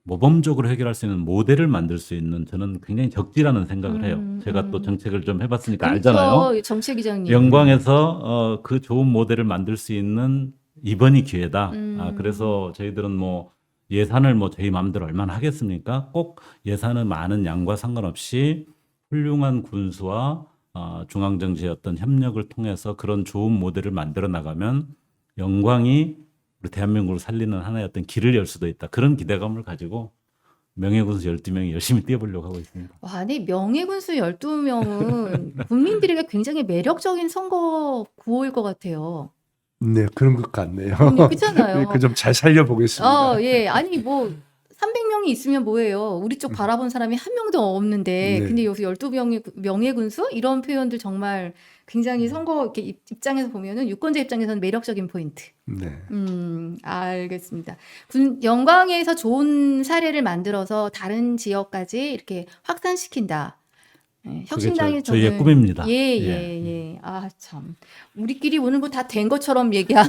모범적으로 해결할 수 있는 모델을 만들 수 있는 저는 굉장히 적지라는 생각을 해요. 제가 또 정책을 좀 해봤으니까 알잖아요. 그렇죠. 정책위장님. 영광에서 그 좋은 모델을 만들 수 있는 이번이 기회다. 그래서 저희들은 뭐 예산을 뭐 저희 마음대로 얼마나 하겠습니까? 꼭 예산의 많은 양과 상관없이 훌륭한 군수와 중앙정치의 어떤 협력을 통해서 그런 좋은 모델을 만들어 나가면 영광이 우리 대한민국을 살리는 하나의 어떤 길을 열 수도 있다. 그런 기대감을 가지고 명예군수 12명이 열심히 뛰어보려고 하고 있습니다. 와, 근데 명예군수 12명은 국민들에게 굉장히 매력적인 선거 구호일 것 같아요. 네, 그런 것 같네요. 그렇잖아요. 그 좀 잘 살려보겠습니다. 예. 아니 뭐 300명이 있으면 뭐예요? 우리 쪽 바라본 사람이 한 명도 없는데 네. 근데 여기서 12명의 명예군수 이런 표현들 정말 굉장히 선거 이렇게 입장에서 보면은 유권자 입장에서는 매력적인 포인트. 네. 알겠습니다. 영광에서 좋은 사례를 만들어서 다른 지역까지 이렇게 확산시킨다. 예, 혁신당이 저희의 꿈입니다. 예. 아, 참. 우리끼리 오늘 뭐 다 된 것처럼 얘기하.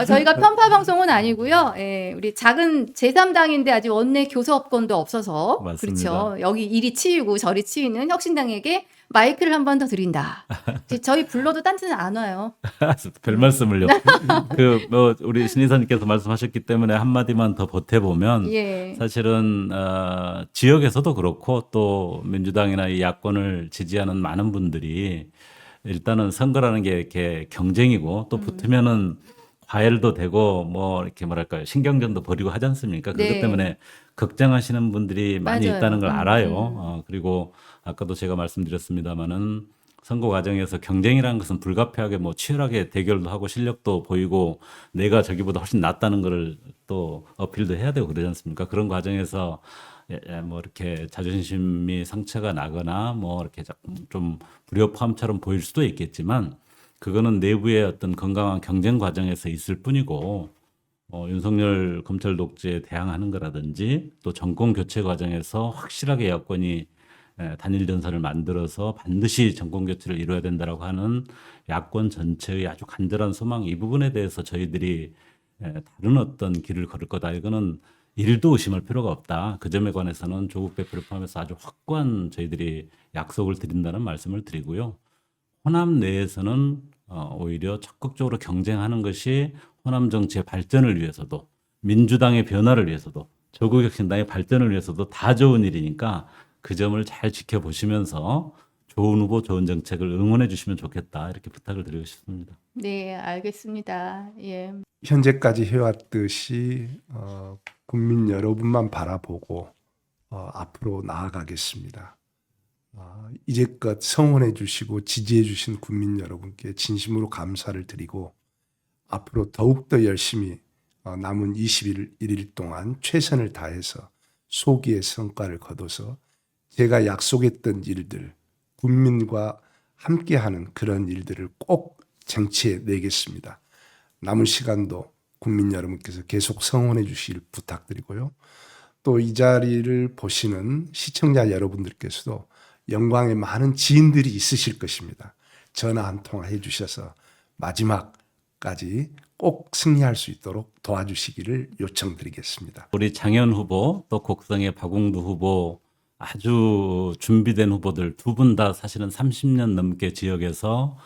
저희가 편파 방송은 아니고요. 예, 우리 작은 제3당인데 아직 원내 교섭권도 없어서 맞습니다. 그렇죠. 여기 이리 치이고 저리 치이는 혁신당에게 마이크를 한 번 더 드린다. 저희 불러도 딴 데는 안 와요. 별 말씀을요. 뭐 우리 신 이사님께서 말씀하셨기 때문에 한 마디만 더 보태보면 예. 사실은 지역에서도 그렇고 또 민주당이나 이 야권을 지지하는 많은 분들이 일단은 선거라는 게 이렇게 경쟁이고 또 붙으면은 과열도 되고 뭐 이렇게 뭐랄까요 신경전도 벌이고 하지 않습니까? 그것 네. 때문에 걱정하시는 분들이 많이 맞아요. 있다는 걸 알아요. 그리고 아까도 제가 말씀드렸습니다마는 선거 과정에서 경쟁이라는 것은 불가피하게 뭐 치열하게 대결도 하고 실력도 보이고 내가 저기보다 훨씬 낫다는 거를 또 어필도 해야 되고 그러지 않습니까? 그런 과정에서 뭐 이렇게 자존심이 상처가 나거나 뭐 이렇게 좀 불협화음처럼 보일 수도 있겠지만 그거는 내부의 어떤 건강한 경쟁 과정에서 있을 뿐이고 윤석열 검찰 독재에 대항하는 거라든지 또 정권 교체 과정에서 확실하게 야권이 단일 전선을 만들어서 반드시 정권 교체를 이루어야 된다라고 하는 야권 전체의 아주 간절한 소망 이 부분에 대해서 저희들이 다른 어떤 길을 걸을 거다. 이거는 일도 의심할 필요가 없다. 그 점에 관해서는 조국 대표를 포함해서 아주 확고한 저희들이 약속을 드린다는 말씀을 드리고요. 호남 내에서는 오히려 적극적으로 경쟁하는 것이 호남 정치의 발전을 위해서도 민주당의 변화를 위해서도 조국혁신당의 발전을 위해서도 다 좋은 일이니까 그 점을 잘 지켜보시면서 좋은 후보, 좋은 정책을 응원해 주시면 좋겠다. 이렇게 부탁을 드리고 싶습니다. 네, 알겠습니다. 예. 현재까지 해왔듯이 국민 여러분만 바라보고 앞으로 나아가겠습니다. 이제껏 성원해 주시고 지지해 주신 국민 여러분께 진심으로 감사를 드리고 앞으로 더욱더 열심히 남은 21일 동안 최선을 다해서 소기의 성과를 거둬서 제가 약속했던 일들, 국민과 함께하는 그런 일들을 꼭 쟁취해 내겠습니다. 남은 시간도 국민 여러분께서 계속 성원해 주실 부탁드리고요. 또 이 자리를 보시는 시청자 여러분들께서도 영광의 많은 지인들이 있으실 것입니다. 전화 한 통화 해주셔서 마지막까지 꼭 승리할 수 있도록 도와주시기를 요청드리겠습니다. 우리 장현 후보 또 곡성의 박웅두 후보 아주 준비된 후보들 두 분 다 사실은 30년 넘게 지역에서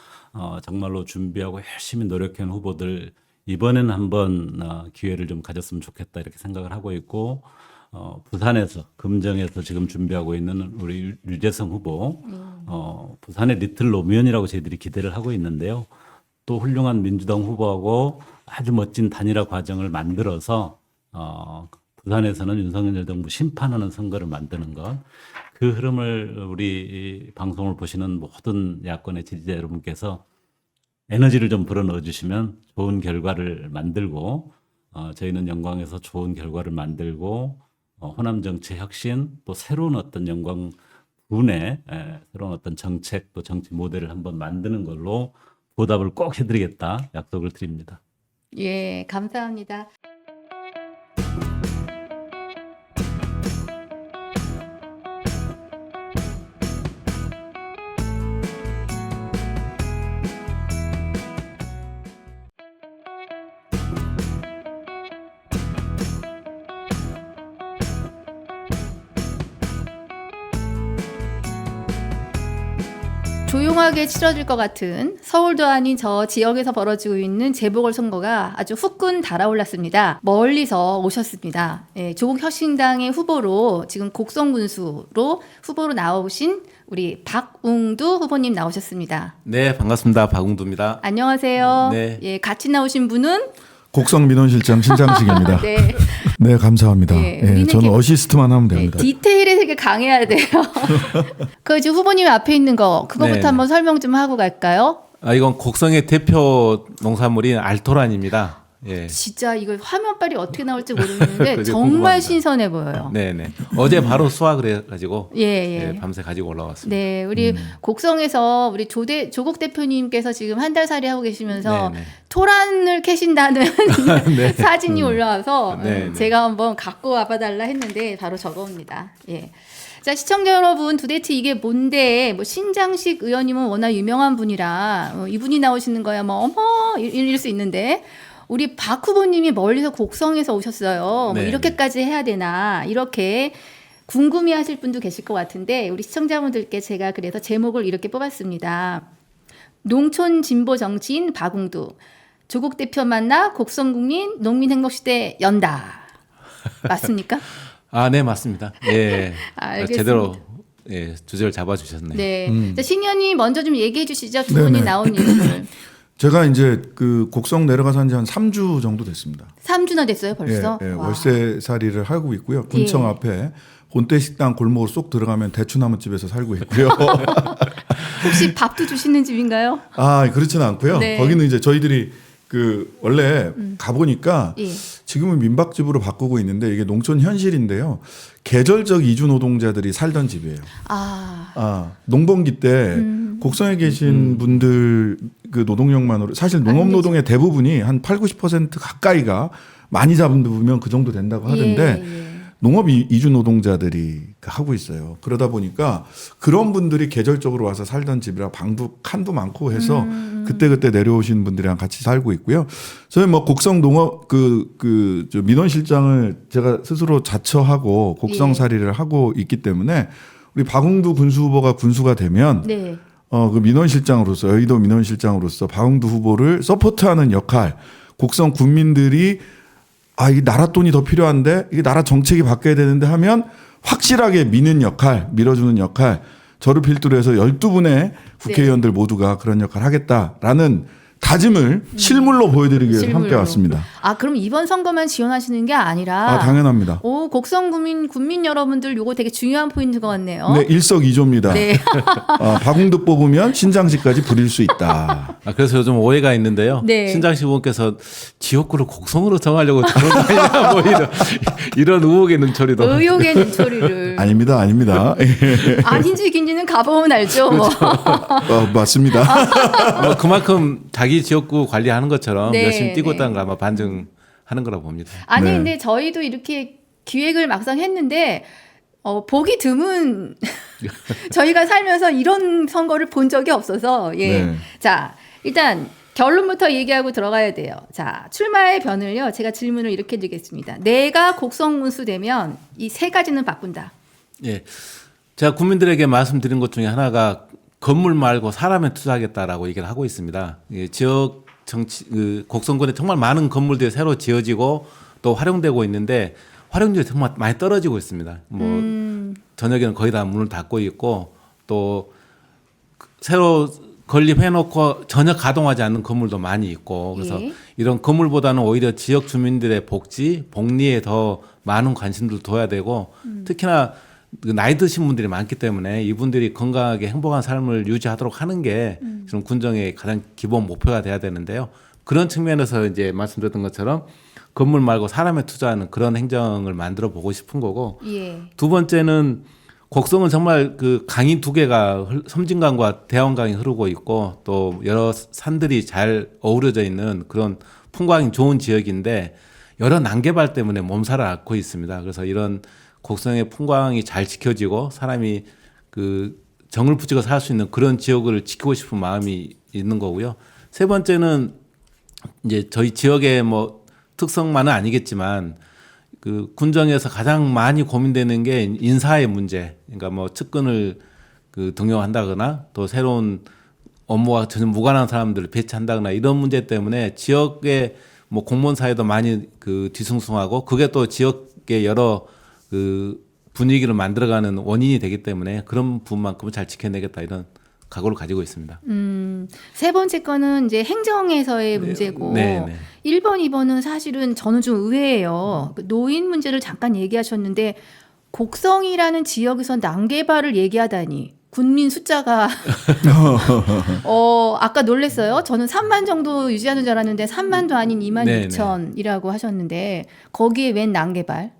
정말로 준비하고 열심히 노력한 후보들 이번에는 한번 기회를 좀 가졌으면 좋겠다 이렇게 생각을 하고 있고 부산에서 금정에서 지금 준비하고 있는 우리 유재성 후보 부산의 리틀 노무현이라고 저희들이 기대를 하고 있는데요. 또 훌륭한 민주당 후보하고 아주 멋진 단일화 과정을 만들어서 부산에서는 윤석열 정부 심판하는 선거를 만드는 것, 그 흐름을 우리 이 방송을 보시는 모든 야권의 지지자 여러분께서 에너지를 좀 불어넣어 주시면 좋은 결과를 만들고 저희는 영광에서 좋은 결과를 만들고 호남 정치 혁신 또 새로운 어떤 영광군의 새로운 어떤 정책 또 정치 모델을 한번 만드는 걸로 보답을 꼭 해드리겠다 약속을 드립니다. 예, 감사합니다. 조용하게 치러질 것 같은 서울도 아닌 저 지역에서 벌어지고 있는 재보궐선거가 아주 후끈 달아올랐습니다. 멀리서 오셨습니다. 예, 조국혁신당의 후보로 지금 곡성군수로 후보로 나오신 우리 박웅두 후보님 나오셨습니다. 네, 반갑습니다. 박웅두입니다. 안녕하세요. 네. 예, 같이 나오신 분은 곡성 민원실장 신장식입니다. 네, 네, 감사합니다. 예, 예, 우리는 저는 어시스트만 하면 네, 됩니다. 디테일에 되게 강해야 돼요. 그 지금 후보님 앞에 있는 거 그거부터 네. 한번 설명 좀 하고 갈까요? 이건 곡성의 대표 농산물인 알토란입니다. 예. 진짜 이거 화면빨이 어떻게 나올지 모르겠는데 그게 정말 궁금합니다. 신선해 보여요. 네네. 어제 바로 수확을 해가지고 예. 밤새 가지고 올라왔습니다. 네, 우리 곡성에서 우리 조국 대표님께서 지금 한 달 살이 하고 계시면서 네네. 토란을 캐신다는 네. 사진이 올라와서 네네. 제가 한번 갖고 와봐달라 했는데 바로 저겁니다. 예. 자, 시청자 여러분, 두데트 이게 뭔데? 뭐 신장식 의원님은 워낙 유명한 분이라 이분이 나오시는 거야 뭐 어머 이럴 수 있는데. 우리 박 후보님이 멀리서 곡성에서 오셨어요. 뭐 네. 이렇게까지 해야 되나 이렇게 궁금해하실 분도 계실 것 같은데 우리 시청자분들께 제가 그래서 제목을 이렇게 뽑았습니다. 농촌 진보 정치인 박웅두 조국 대표 만나 곡성국민 농민행복시대 연다. 맞습니까? 네, 맞습니다. 예. 알겠습니다. 제대로 주제를 잡아주셨네요. 네. 자, 신현이 먼저 좀 얘기해 주시죠. 두 분이 네네. 나온 이유를. 제가 이제 그 곡성 내려가서 한 3주 정도 됐습니다. 3주나 됐어요 벌써? 예, 와. 월세살이를 하고 있고요. 군청 예. 앞에 본때 식당 골목으로 쏙 들어가면 대추나무집에서 살고 있고요. 혹시 밥도 주시는 집인가요? 그렇지는 않고요. 네. 거기는 이제 저희들이 그 원래 가보니까 예. 지금은 민박집으로 바꾸고 있는데 이게 농촌 현실인데요. 계절적 이주 노동자들이 살던 집이에요. 농번기 때 곡성에 계신 분들 그 노동력만으로 사실 농업 노동의 대부분이 한 80-90% 가까이가 많이 잡으면 그 정도 된다고 하던데 예. 농업 이주 노동자들이 하고 있어요. 그러다 보니까 그런 분들이 계절적으로 와서 살던 집이라 방도 칸도 많고 해서 그때 내려오신 분들이랑 같이 살고 있고요. 저희 뭐 곡성 농업 저 민원실장을 제가 스스로 자처하고 곡성살이를 하고 있기 때문에 우리 박웅두 군수 후보가 군수가 되면 네. 그 민원실장으로서 여의도 민원실장으로서 박웅두 후보를 서포트하는 역할, 곡성 국민들이 이 나라 돈이 더 필요한데 이게 나라 정책이 바뀌어야 되는데 하면 확실하게 미는 역할, 밀어주는 역할, 저를 필두로 해서 12분의 국회의원들 모두가 그런 역할을 하겠다라는 다짐을 실물로 보여드리기 위해서 실물로. 함께 왔습니다. 아, 그럼 이번 선거만 지원하시는 게 아니라 아, 당연합니다. 오, 곡성 군민 여러분들 요거 되게 중요한 포인트 것 같네요. 네, 일석이조입니다. 네. 박웅득 뽑으면 신장시까지 부릴 수 있다. 그래서 요즘 오해가 있는데요. 네. 신장식 의원께서 지역구를 곡성으로 정하려고 그런 거 아니냐 뭐 이런 의혹의 눈초리도. 의혹의 눈초리를. 아닙니다, 아닙니다. 아닌지 긴지는 가보면 알죠. 맞습니다. 뭐 그만큼 자기 지역구 관리하는 것처럼 네, 열심히 뛰고 네. 있다는 걸 아마 반증하는 거라고 봅니다. 아니 네. 근데 저희도 이렇게 기획을 막상 했는데 보기 드문 저희가 살면서 이런 선거를 본 적이 없어서 예. 네. 자, 일단 결론부터 얘기하고 들어가야 돼요. 자, 출마의 변을요. 제가 질문을 이렇게 드리겠습니다. 내가 곡성군수 되면 이 세 가지는 바꾼다. 예. 제가 국민들에게 말씀드린 것 중에 하나가 건물 말고 사람에 투자하겠다라고 얘기를 하고 있습니다. 예, 지역 정치, 곡성군에 정말 많은 건물들이 새로 지어지고 또 활용되고 있는데 활용률이 정말 많이 떨어지고 있습니다. 뭐 저녁에는 거의 다 문을 닫고 있고 또 새로 건립해놓고 전혀 가동하지 않는 건물도 많이 있고 그래서 예. 이런 건물보다는 오히려 지역 주민들의 복지, 복리에 더 많은 관심을 둬야 되고 특히나 나이 드신 분들이 많기 때문에 이분들이 건강하게 행복한 삶을 유지하도록 하는 게 지금 군정의 가장 기본 목표가 돼야 되는데요. 그런 측면에서 이제 말씀드렸던 것처럼 건물 말고 사람에 투자하는 그런 행정을 만들어 보고 싶은 거고 예. 두 번째는 곡성은 정말 그 강이 두 개가 섬진강과 대원강이 흐르고 있고 또 여러 산들이 잘 어우러져 있는 그런 풍광이 좋은 지역인데 여러 난개발 때문에 몸살을 앓고 있습니다. 그래서 이런 곡성의 풍광이 잘 지켜지고 사람이 그 정을 붙이고 살 수 있는 그런 지역을 지키고 싶은 마음이 있는 거고요. 세 번째는 이제 저희 지역의 뭐 특성만은 아니겠지만 그 군정에서 가장 많이 고민되는 게 인사의 문제. 그러니까 뭐 측근을 그 등용한다거나 또 새로운 업무와 전혀 무관한 사람들을 배치한다거나 이런 문제 때문에 지역의 뭐 공무원 사회도 많이 그 뒤숭숭하고 그게 또 지역의 여러 그 분위기를 만들어가는 원인이 되기 때문에 그런 부분만큼은 잘 지켜내겠다 이런 각오를 가지고 있습니다. 세 번째 거는 이제 행정에서의 문제고 네, 네. 1번, 2번은 사실은 저는 좀 의외예요. 그 노인 문제를 잠깐 얘기하셨는데 곡성이라는 지역에서 난개발을 얘기하다니 군민 숫자가 아까 놀랐어요. 저는 3만 정도 유지하는 줄 알았는데 3만도 아닌 2만 네, 6천이라고 하셨는데 거기에 웬 난개발?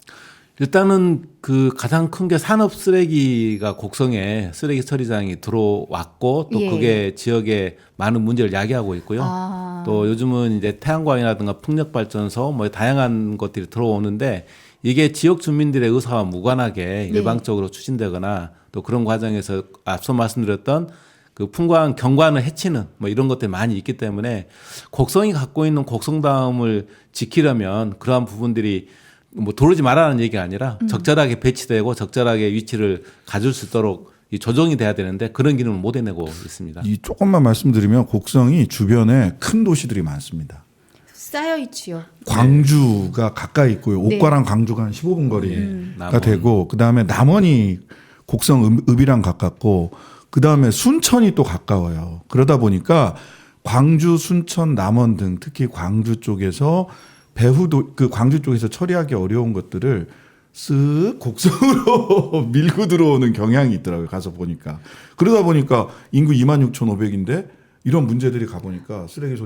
일단은 그 가장 큰 게 산업 쓰레기가 곡성에 쓰레기 처리장이 들어왔고 또 예. 그게 지역에 많은 문제를 야기하고 있고요. 아. 또 요즘은 이제 태양광이라든가 풍력발전소 뭐 다양한 것들이 들어오는데 이게 지역 주민들의 의사와 무관하게 네. 일방적으로 추진되거나 또 그런 과정에서 앞서 말씀드렸던 그 풍광 경관을 해치는 뭐 이런 것들이 많이 있기 때문에 곡성이 갖고 있는 곡성다움을 지키려면 그러한 부분들이 뭐 도르지 말라는 얘기가 아니라 적절하게 배치되고 적절하게 위치를 가질 수 있도록 이 조정이 돼야 되는데 그런 기능을 못 해내고 있습니다. 이 조금만 말씀드리면 곡성이 주변에 큰 도시들이 많습니다. 쌓여있지요. 광주가 가까이 있고요. 네. 옥과랑 광주가 한 15분 거리가 남원. 되고 그다음에 남원이 곡성 읍이랑 가깝고 그다음에 순천이 또 가까워요. 그러다 보니까 광주, 순천, 남원 등 특히 광주 쪽에서 배후도 그 광주 쪽에서 처리하기 어려운 것들을 쓱 곡성으로 밀고 들어오는 경향이 있더라고요. 가서 보니까. 그러다 보니까 인구 26,500인데 이런 문제들이 가보니까 쓰레기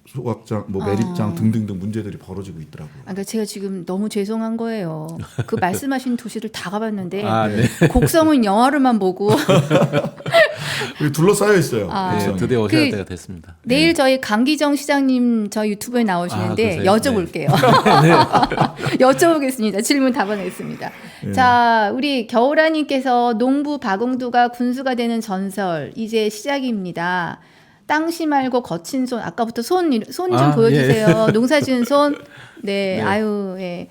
소각장, 뭐 매립장 등등등 문제들이 벌어지고 있더라고요. 그러니까 제가 지금 너무 죄송한 거예요. 그 말씀하신 도시를 다 가봤는데 아, 네. 곡성은 영화로만 보고 둘러싸여 있어요. 아. 네, 곡성이. 드디어 오셔야 그 때가 됐습니다. 내일 저희 강기정 시장님 저 유튜브에 나오시는데 그러세요? 여쭤볼게요. 여쭤보겠습니다. 질문 답변하겠습니다. 자, 우리 겨울아님께서 농부 박웅두가 군수가 되는 전설 이제 시작입니다. 땅시 말고 거친 손 아까부터 손 좀 보여주세요. 농사지은 손. 네, 네. 아유, 예.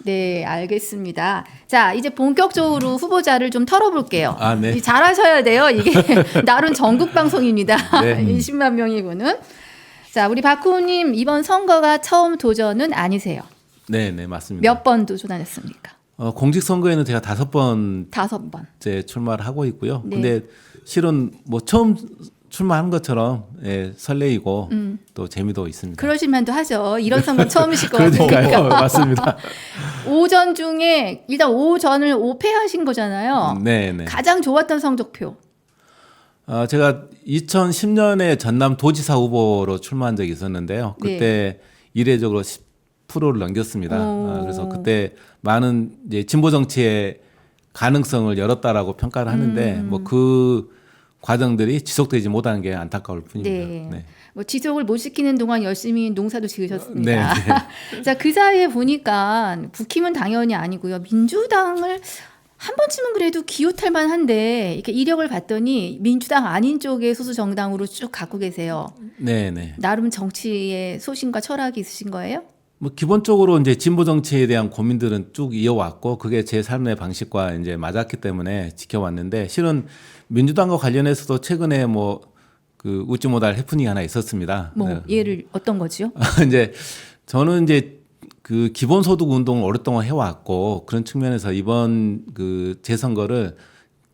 네, 알겠습니다. 자, 이제 본격적으로 후보자를 좀 털어볼게요. 아, 네. 잘하셔야 돼요. 이게 나름 전국 방송입니다. 네. 20만 명이고는. 자, 우리 박후님 이번 선거가 처음 도전은 아니세요. 네, 네, 맞습니다. 몇 번 도전하셨습니까? 공직선거에는 제가 5번 5번. 출마를 하고 있고요. 네. 근데 실은 뭐 처음 출마하는 것처럼 예, 설레이고 또 재미도 있습니다. 그러실 만도 하죠. 이런 선거 처음이실 것 그러니까요. 같으니까. 맞습니다. 오전 중에 일단 오전을 5패하신 거잖아요. 네, 네. 가장 좋았던 성적표. 제가 2010년에 전남 도지사 후보로 출마한 적이 있었는데요. 그때 이례적으로 10%를 넘겼습니다. 그래서 그때 많은 이제 진보 정치의 가능성을 열었다라고 평가를 하는데 뭐 그 과정들이 지속되지 못하는 게 안타까울 뿐입니다. 네. 네. 뭐 지속을 못 시키는 동안 열심히 농사도 지으셨습니다. 네, 자, 그 사이에 보니까 국힘은 당연히 아니고요. 민주당을 한 번쯤은 그래도 기웃할 만한데 이렇게 이력을 봤더니 민주당 아닌 쪽의 소수 정당으로 쭉 갖고 계세요. 네, 네. 나름 정치의 소신과 철학이 있으신 거예요? 뭐 기본적으로 이제 진보 정치에 대한 고민들은 쭉 이어왔고 그게 제 삶의 방식과 이제 맞았기 때문에 지켜왔는데 실은 민주당과 관련해서도 최근에 뭐 그 웃지 못할 해프닝이 하나 있었습니다. 뭐 네. 예를 어떤 거지요? 이제 저는 이제 그 기본소득 운동을 오랫동안 해왔고 그런 측면에서 이번 그 재선거를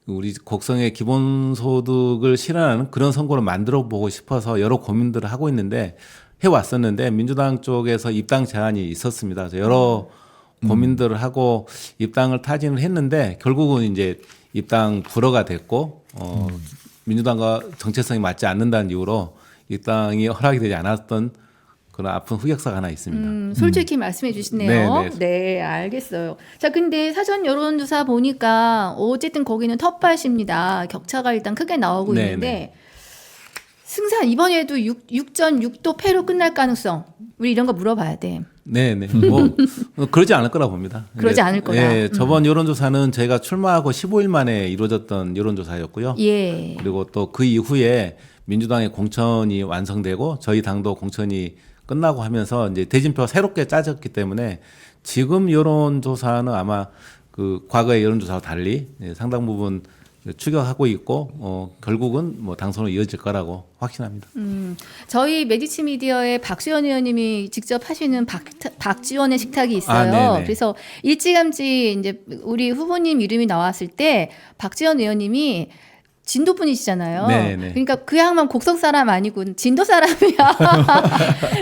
우리 곡성의 기본소득을 실현하는 그런 선거를 만들어 보고 싶어서 여러 고민들을 하고 있는데 해왔었는데 민주당 쪽에서 입당 제한이 있었습니다. 그래서 여러 고민들을 하고 입당을 타진을 했는데 결국은 이제 입당 불허가 됐고 민주당과 정체성이 맞지 않는다는 이유로 입당이 허락이 되지 않았던 그런 아픈 흑역사가 하나 있습니다. 솔직히 말씀해 주시네요. 네, 네, 알겠어요. 자, 근데 사전 여론조사 보니까 어쨌든 거기는 텃밭입니다. 격차가 일단 크게 나오고 네, 있는데 네. 승산 이번에도 6전 6도 패로 끝날 가능성. 우리 이런 거 물어봐야 돼. 네네. 뭐 그러지 않을 거라 봅니다. 그러지 않을 거다. 예, 저번 여론조사는 저희가 출마하고 15일 만에 이루어졌던 여론조사였고요. 예. 그리고 또 그 이후에 민주당의 공천이 완성되고 저희 당도 공천이 끝나고 하면서 이제 대진표가 새롭게 짜졌기 때문에 지금 여론조사는 아마 그 과거의 여론조사와 달리 상당 부분 추격하고 있고 결국은 뭐 당선으로 이어질 거라고 확신합니다. 저희 메디치 미디어에 박지원 의원님이 직접 하시는 박지원의 식탁이 있어요. 네네. 그래서 일찌감치 이제 우리 후보님 이름이 나왔을 때 박지원 의원님이 진도 분이시잖아요. 네네. 그러니까 그 양만 곡성 사람 아니고 진도 사람이야.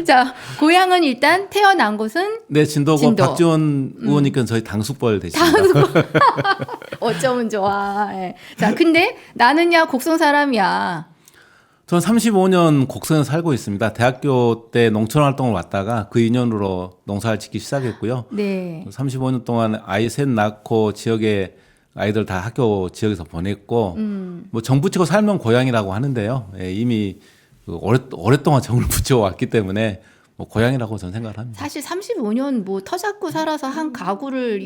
자, 고향은 일단 태어난 곳은 네, 진도고 진도. 박지원 의원님께는 저희 당숙벌 되십니다. 어쩌면 좋아. 예. 자, 근데 나는야 곡성 사람이야. 저는 35년 곡성에 살고 있습니다. 대학교 때 농촌 활동을 왔다가 그 인연으로 농사를 짓기 시작했고요. 네. 35년 동안 아이 셋 낳고 지역에 아이들 다 학교 지역에서 보냈고 뭐 정 붙이고 살면 고향이라고 하는데요. 예, 이미 그 오랫동안 정을 붙여 왔기 때문에 뭐 고향이라고 저는 생각을 합니다. 사실 35년 뭐 터잡고 살아서 한 가기를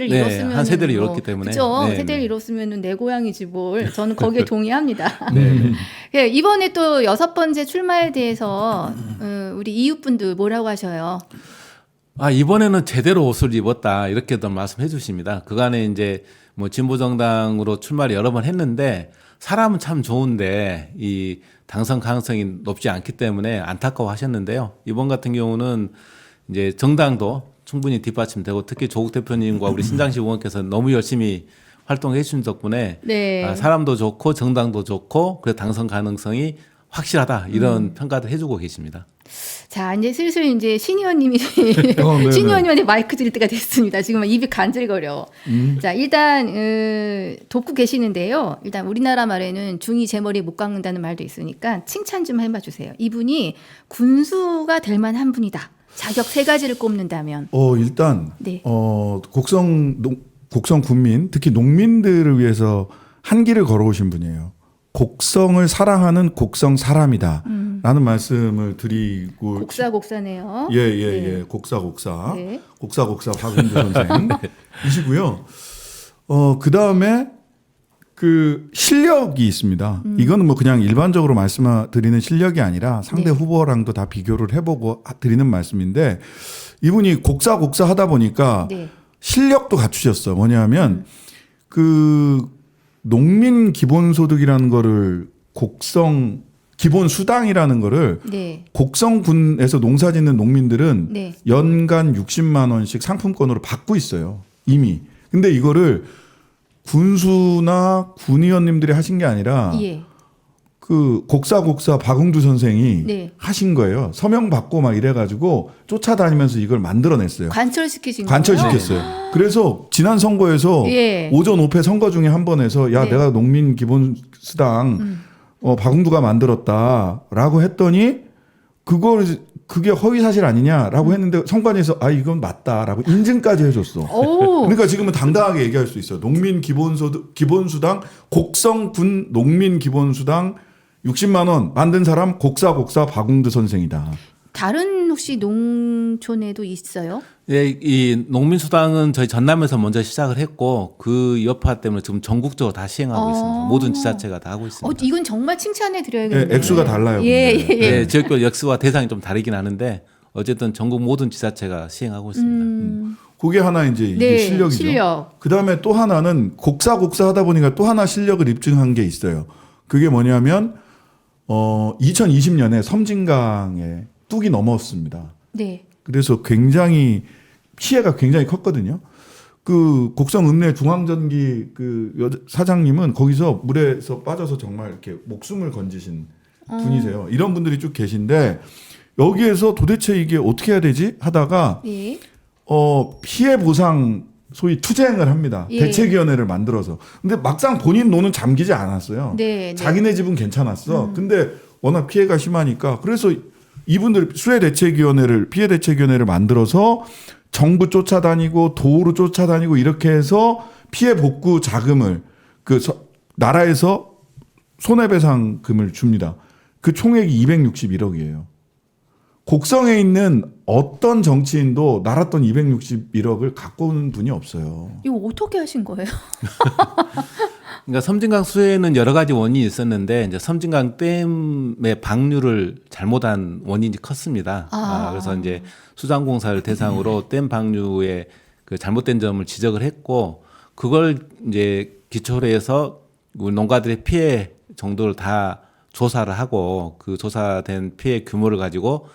네, 이뤘으면 한 세대를 이뤘기 때문에. 그죠? 네, 세대를 네. 이뤘으면은 내 고향이지 뭘. 저는 거기에 동의합니다. 네. 예, 이번에 또 6번째 출마에 대해서 우리 이웃분들 뭐라고 하셔요? 이번에는 제대로 옷을 입었다 이렇게도 말씀해 주십니다. 그간에 이제 뭐 진보 정당으로 출마를 여러 번 했는데 사람은 참 좋은데 이 당선 가능성이 높지 않기 때문에 안타까워하셨는데요. 이번 같은 경우는 이제 정당도 충분히 뒷받침되고 특히 조국 대표님과 우리 신장식 의원께서 너무 열심히 활동해 주신 덕분에 네. 사람도 좋고 정당도 좋고 그래서 당선 가능성이 확실하다 이런 평가를 해주고 계십니다. 자, 이제 슬슬 이제 신 의원님이 네네. 신 의원님한테 마이크 드릴 때가 됐습니다. 지금 입이 간질거려. 자, 일단 돕고 계시는데요. 일단 우리나라 말에는 중이 제 머리에 못 깎는다는 말도 있으니까 칭찬 좀 해봐 주세요. 이분이 군수가 될 만한 분이다. 자격 3가지를 꼽는다면. 일단 네. 곡성 군민, 특히 농민들을 위해서 한 길을 걸어오신 분이에요. 곡성을 사랑하는 곡성 사람이다. 라는 말씀을 드리고. 곡사네요. 예. 곡사. 네. 곡사 박은주 선생이시고요. 그 다음에 그 실력이 있습니다. 이거는 뭐 그냥 일반적으로 말씀드리는 실력이 아니라 상대 네. 후보랑도 다 비교를 해보고 드리는 말씀인데 이분이 곡사 하다 보니까 네. 실력도 갖추셨어. 뭐냐면 그 농민 기본소득이라는 거를 곡성 기본수당이라는 거를 네. 곡성군에서 농사짓는 농민들은 네. 연간 60만 원씩 상품권으로 받고 있어요. 이미. 근데 이거를 군수나 군의원님들이 하신 게 아니라 예. 그 곡사 박웅두 선생이 네. 하신 거예요. 서명 받고 막 이래가지고 쫓아다니면서 이걸 만들어냈어요. 관철시키신 거예요? 관철시켰어요. 그래서 지난 선거에서 예. 오전 5패 선거 중에 한 번에서 야 네. 내가 농민 기본수당 박웅두가 만들었다라고 했더니 그게 허위 사실 아니냐라고 했는데 선관위에서 아 이건 맞다라고 인증까지 해줬어. 오. 그러니까 지금은 당당하게 얘기할 수 있어요. 농민 기본수당 곡성군 농민 기본수당 60만 원 만든 사람 곡사 박웅두 선생이다. 다른 혹시 농촌에도 있어요? 예, 이 농민수당은 저희 전남에서 먼저 시작을 했고 그 여파 때문에 지금 전국적으로 다 시행하고 있습니다. 모든 지자체가 다 하고 있습니다. 이건 정말 칭찬해 드려야겠네요. 예, 액수가 달라요. 예, 근데. 예. 네, 지역별 역수와 대상이 좀 다르긴 하는데 어쨌든 전국 모든 지자체가 시행하고 있습니다. 그게 하나 이제 이게 네, 실력이죠. 실력. 그다음에 또 하나는 곡사 하다 보니까 또 하나 실력을 입증한 게 있어요. 그게 뭐냐면 2020년에 섬진강에 뚝이 넘었습니다. 네. 그래서 굉장히 피해가 굉장히 컸거든요. 그 곡성 읍내 중앙전기 그 사장님은 거기서 물에서 빠져서 정말 이렇게 목숨을 건지신 분이세요. 이런 분들이 쭉 계신데 여기에서 도대체 이게 어떻게 해야 되지 하다가 예. 피해 보상 소위 투쟁을 합니다. 예. 대책위원회를 만들어서. 근데 막상 본인 노는 잠기지 않았어요. 네, 네. 자기네 집은 괜찮았어. 근데 워낙 피해가 심하니까 그래서 이분들 피해 대책위원회를 만들어서 정부 쫓아다니고 도로 쫓아다니고 이렇게 해서 피해 복구 자금을 나라에서 손해배상금을 줍니다. 그 총액이 261억이에요. 곡성에 있는 어떤 정치인도 나라 돈 261억을 갖고 오는 분이 없어요. 이거 어떻게 하신 거예요? 그러니까 섬진강 수해에는 여러 가지 원인이 있었는데 이제 섬진강 댐의 방류를 잘못한 원인이 컸습니다. 그래서 이제 수장공사를 대상으로 댐 방류의 그 잘못된 점을 지적을 했고 그걸 이제 기초로 해서 우리 농가들의 피해 정도를 다 조사를 하고 그 조사된 피해 규모를 가지고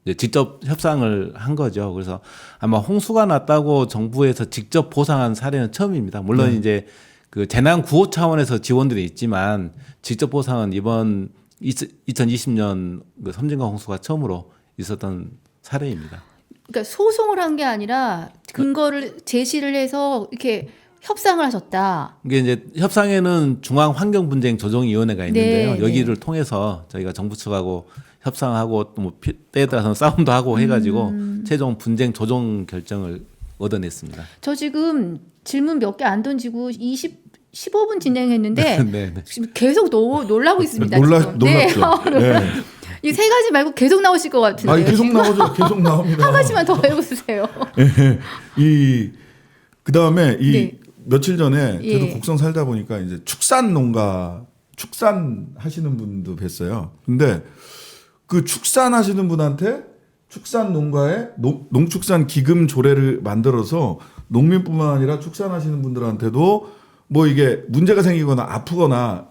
이제 직접 협상을 한 거죠. 그래서 아마 홍수가 났다고 정부에서 직접 보상한 사례는 처음입니다. 물론 이제 그 재난 구호 차원에서 지원들이 있지만 직접 보상은 이번 2020년 그 섬진강 홍수가 처음으로 있었던 사례입니다. 그러니까 소송을 한 게 아니라 근거를 제시를 해서 이렇게 협상을 하셨다. 이게 이제 협상에는 중앙환경분쟁조정위원회가 있는데요. 네, 여기를 통해서 저희가 정부 측하고 협상하고 또 뭐 때에 따라서 싸움도 하고 해가지고 최종 분쟁 조정 결정을 얻어냈습니다. 저 지금 질문 몇 개 안 던지고 15분 진행했는데 네, 네. 지금 계속 놀라고 있습니다. 놀랐죠. 지금. 네. 이 세 가지 말고 계속 나오실 것 같은데. 아니, 계속 나오죠. 계속 나옵니다. 한 가지만 더 해보세요. 그다음에 네. 며칠 전에 예. 저도 곡성 살다 보니까 이제 축산 하시는 분도 뵀어요. 근데 그 축산하시는 분한테 축산 농가에 농축산 기금 조례를 만들어서 농민뿐만 아니라 축산하시는 분들한테도 뭐 이게 문제가 생기거나 아프거나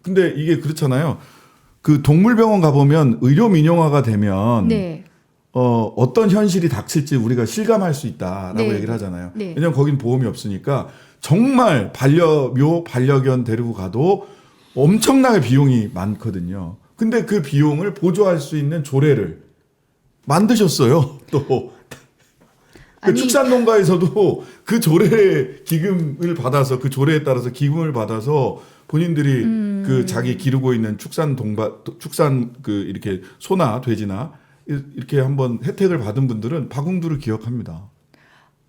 근데 이게 그렇잖아요. 그 동물병원 가보면 의료 민영화가 되면 네. 어떤 현실이 닥칠지 우리가 실감할 수 있다라고 네. 얘기를 하잖아요. 네. 왜냐하면 거긴 보험이 없으니까 정말 반려견 데리고 가도 엄청나게 비용이 많거든요. 근데 그 비용을 보조할 수 있는 조례를 만드셨어요. 또 그 축산농가에서도 그 조례 기금을 받아서 그 조례에 따라서 기금을 받아서 본인들이 그 자기 기르고 있는 축산 그 이렇게 소나 돼지나 이렇게 한번 혜택을 받은 분들은 박웅두를 기억합니다.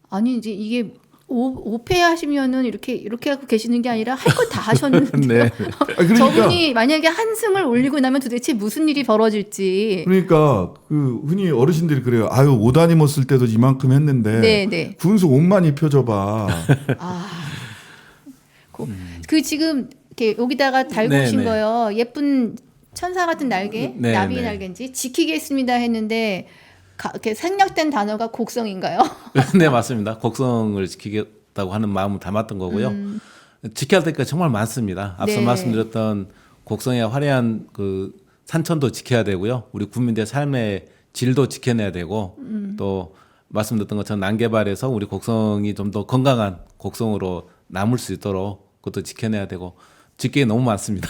아니 이제 이게 오페 하시면은 이렇게 하고 계시는 게 아니라 할 거 다 하셨는데 네. 그러니까 저분이 만약에 한승을 올리고 나면 도대체 무슨 일이 벌어질지. 그러니까 그 흔히 어르신들이 그래요. 아유 옷 안 입었을 때도 이만큼 했는데 네, 네. 군수 옷만 입혀줘봐. 그 지금 이렇게 여기다가 달고 네, 오신 네. 거요. 예쁜 천사 같은 날개, 네, 나비 네. 날개인지 지키겠습니다 했는데 이렇게 생략된 단어가 곡성인가요? 네, 맞습니다. 곡성을 지키겠다고 하는 마음을 담았던 거고요. 지켜야 될 게 정말 많습니다. 앞서 네. 말씀드렸던 곡성의 화려한 그 산천도 지켜야 되고요. 우리 국민들의 삶의 질도 지켜내야 되고 또 말씀드렸던 것처럼 난개발에서 우리 곡성이 좀 더 건강한 곡성으로 남을 수 있도록 그것도 지켜내야 되고 지킬 게 너무 많습니다.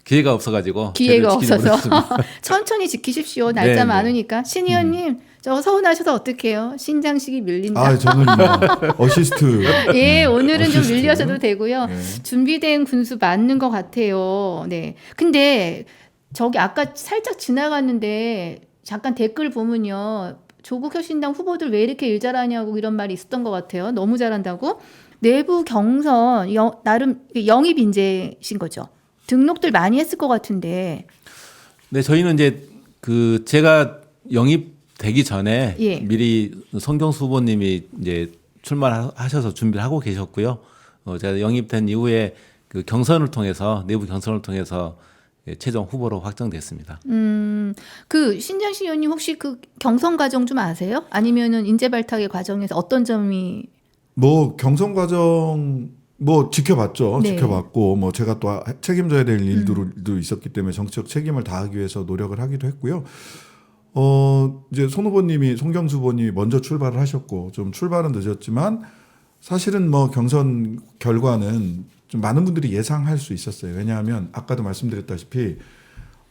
기회가 없어가지고 기회가 제대로 지키지 없어서 못했습니다. 천천히 지키십시오. 날짜 네, 네. 많으니까. 신 의원님 저 서운하셔서 어떡해요. 신장식이 밀린다. 아, 저는 뭐 어시스트. 예, 오늘은 좀 어시스트. 밀려셔도 되고요. 네. 준비된 군수 맞는 것 같아요. 네. 근데 저기 아까 살짝 지나갔는데 잠깐 댓글 보면요. 조국 혁신당 후보들 왜 이렇게 일 잘하냐고 이런 말이 있었던 것 같아요. 너무 잘한다고. 내부 경선 나름 영입 인재신 거죠. 등록들 많이 했을 것 같은데. 네, 저희는 이제 그 제가 영입되기 전에 예. 미리 성경수 후보님이 이제 출마하셔서 준비를 하고 계셨고요. 제가 영입된 이후에 그 경선을 통해서 내부 경선을 통해서 최종 후보로 확정됐습니다. 그 신장식 의원님 혹시 그 경선 과정 좀 아세요? 아니면은 인재 발탁의 과정에서 어떤 점이 뭐 경선 과정 뭐 지켜봤죠. 네. 지켜봤고 뭐 제가 또 책임져야 될 일들도 있었기 때문에 정치적 책임을 다하기 위해서 노력을 하기도 했고요. 이제 손 후보님이 송경수 후보님이 먼저 출발을 하셨고 좀 출발은 늦었지만 사실은 뭐 경선 결과는 좀 많은 분들이 예상할 수 있었어요. 왜냐하면 아까도 말씀드렸다시피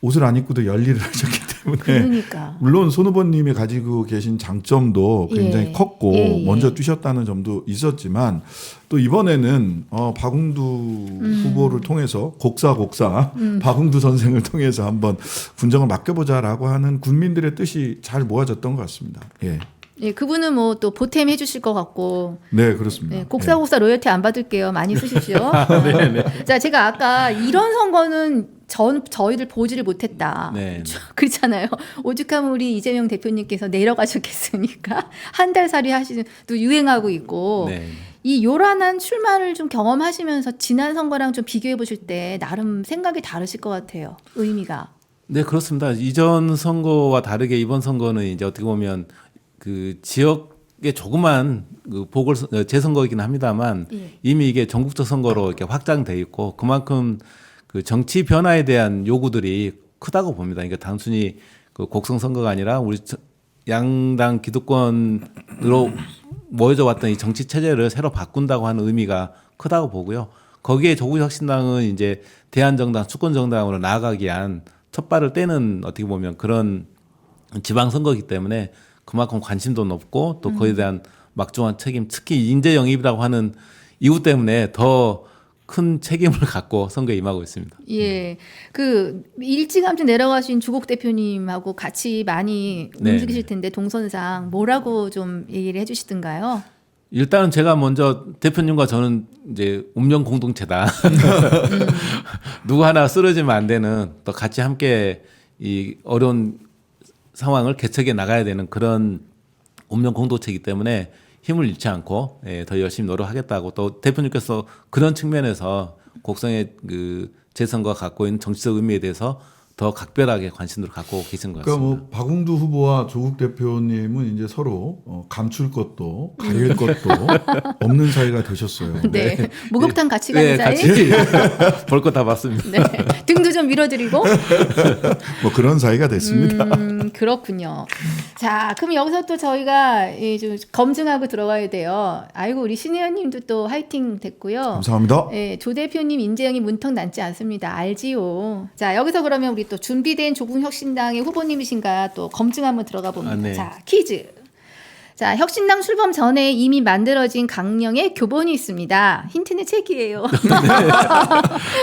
옷을 안 입고도 열일을 하셨기 때문에 그러니까 물론 손 후보님이 가지고 계신 장점도 굉장히 예. 컸고 예, 예. 먼저 뛰셨다는 점도 있었지만 또 이번에는 박웅두 후보를 통해서 곡사 박웅두 선생을 통해서 한번 군정을 맡겨보자라고 하는 국민들의 뜻이 잘 모아졌던 것 같습니다. 예, 예, 그분은 뭐 또 보탬 해주실 것 같고 네 그렇습니다. 네, 곡사곡사 로열티 안 받을게요. 많이 쓰십시오. 자, 제가 아까 이런 선거는 저희들 보지를 못했다. 네. 그렇잖아요. 오죽하면 우리 이재명 대표님께서 내려가셨겠으니까 한 달 살이 하시는 또 유행하고 있고 네. 이 요란한 출마를 좀 경험하시면서 지난 선거랑 좀 비교해 보실 때 나름 생각이 다르실 것 같아요. 의미가. 네, 그렇습니다. 이전 선거와 다르게 이번 선거는 이제 어떻게 보면 그 지역의 조그만 그 재선거이긴 합니다만 예. 이미 이게 전국적 선거로 이렇게 확장돼 있고 그만큼 그 정치 변화에 대한 요구들이 크다고 봅니다. 그러니까 단순히 그 곡성 선거가 아니라 우리 양당 기득권으로 모여져 왔던 이 정치 체제를 새로 바꾼다고 하는 의미가 크다고 보고요. 거기에 조국혁신당은 이제 대한정당, 주권정당으로 나아가기 위한 첫 발을 떼는 어떻게 보면 그런 지방선거이기 때문에 그만큼 관심도 높고 또 그에 대한 막중한 책임, 특히 인재 영입이라고 하는 이유 때문에 더 큰 책임을 갖고 선거에 임하고 있습니다. 예. 그 일찌감치 내려가신 주국 대표님하고 같이 많이 네, 움직이실 텐데 동선상 뭐라고 좀 얘기를 해 주시던가요? 일단은 제가 먼저 대표님과 저는 이제 운명 공동체다. 누구 하나 쓰러지면 안 되는 또 같이 함께 이 어려운 상황을 개척해 나가야 되는 그런 운명 공동체이기 때문에 힘을 잃지 않고 더 열심히 노력하겠다고 또 대표님께서 그런 측면에서 곡성의 그 재선거가 갖고 있는 정치적 의미에 대해서 더 각별하게 관심을 갖고 계신 것 같습니다. 그러니까 뭐 박웅두 후보와 조국 대표님은 이제 서로 감출 것도 가릴 것도 없는 사이가 되셨어요. 네. 목욕탕 같이 가는 사이? 같이 볼 거 다 봤습니다. 네. 등도 좀 밀어드리고. 뭐 그런 사이가 됐습니다. 그렇군요. 자, 그럼 여기서 또 저희가 좀 검증하고 들어가야 돼요. 아이고, 우리 신 의원님도 또 화이팅 됐고요. 감사합니다. 네, 조 대표님 인재영이 문턱 남지 않습니다. 알지요. 자, 여기서 그러면 우리 또 준비된 조국혁신당의 후보님이신가 또 검증 한번 들어가 봅니다. 네. 자, 퀴즈. 자, 혁신당 출범 전에 이미 만들어진 강령의 교본이 있습니다. 힌트는 책이에요.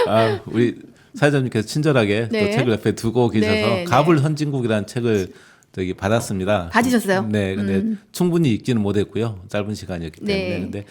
아, 우리 사회자님께서 친절하게 네. 또 책을 옆에 두고 계셔서 네, 가불 선진국이라는 책을 저기 받았습니다. 받으셨어요? 네, 근데 충분히 읽지는 못했고요. 짧은 시간이었기 때문에. 네. 근데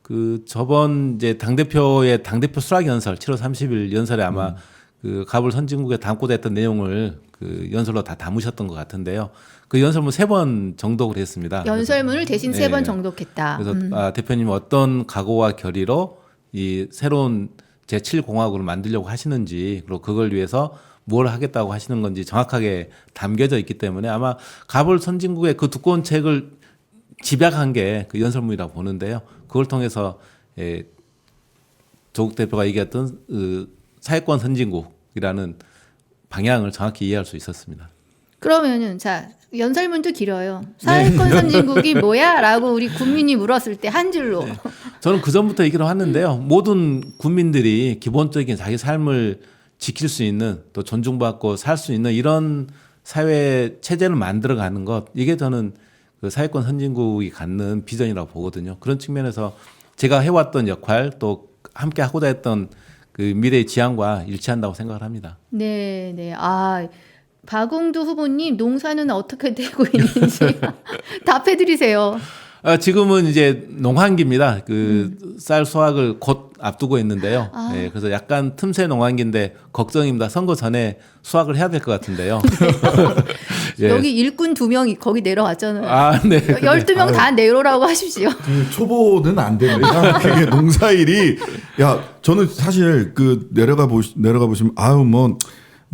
그 저번 이제 당대표의 당대표 수락 연설 7월 30일 연설에 아마 그 가불 선진국에 담고 됐던 내용을 그 연설로 다 담으셨던 것 같은데요. 그 연설문 3번 정독을 했습니다. 연설문을 대신 네. 3번 정독했다. 그래서 대표님 어떤 각오와 결의로 이 새로운 제7공화국을 만들려고 하시는지 그리고 그걸 위해서 뭘 하겠다고 하시는 건지 정확하게 담겨져 있기 때문에 아마 가불 선진국의 그 두꺼운 책을 집약한 게 그 연설문이라고 보는데요. 그걸 통해서 조국 대표가 얘기했던 사회권 선진국이라는 방향을 정확히 이해할 수 있었습니다. 그러면은 자 연설문도 길어요. 사회권 선진국이 뭐야?라고 우리 국민이 물었을 때 한 줄로. 네. 저는 그 전부터 얘기를 했는데요. 모든 국민들이 기본적인 자기 삶을 지킬 수 있는 또 존중받고 살 수 있는 이런 사회 체제를 만들어가는 것 이게 저는 그 사회권 선진국이 갖는 비전이라고 보거든요. 그런 측면에서 제가 해왔던 역할 또 함께 하고자 했던 그 미래의 지향과 일치한다고 생각을 합니다. 네, 네. 아, 박웅두 후보님 농사는 어떻게 되고 있는지 답해드리세요. 지금은 이제 농한기입니다. 그 쌀 수확을 곧 앞두고 있는데요. 네, 그래서 약간 틈새 농한기인데 걱정입니다. 선거 전에 수확을 해야 될 것 같은데요. 예. 여기 일꾼 2명이 거기 내려왔잖아요. 아, 네. 12명 다 내려오라고 하십시오. 그 초보는 안 됩니다. 그게 농사일이 야 저는 사실 그 내려가 보시면 아유 뭐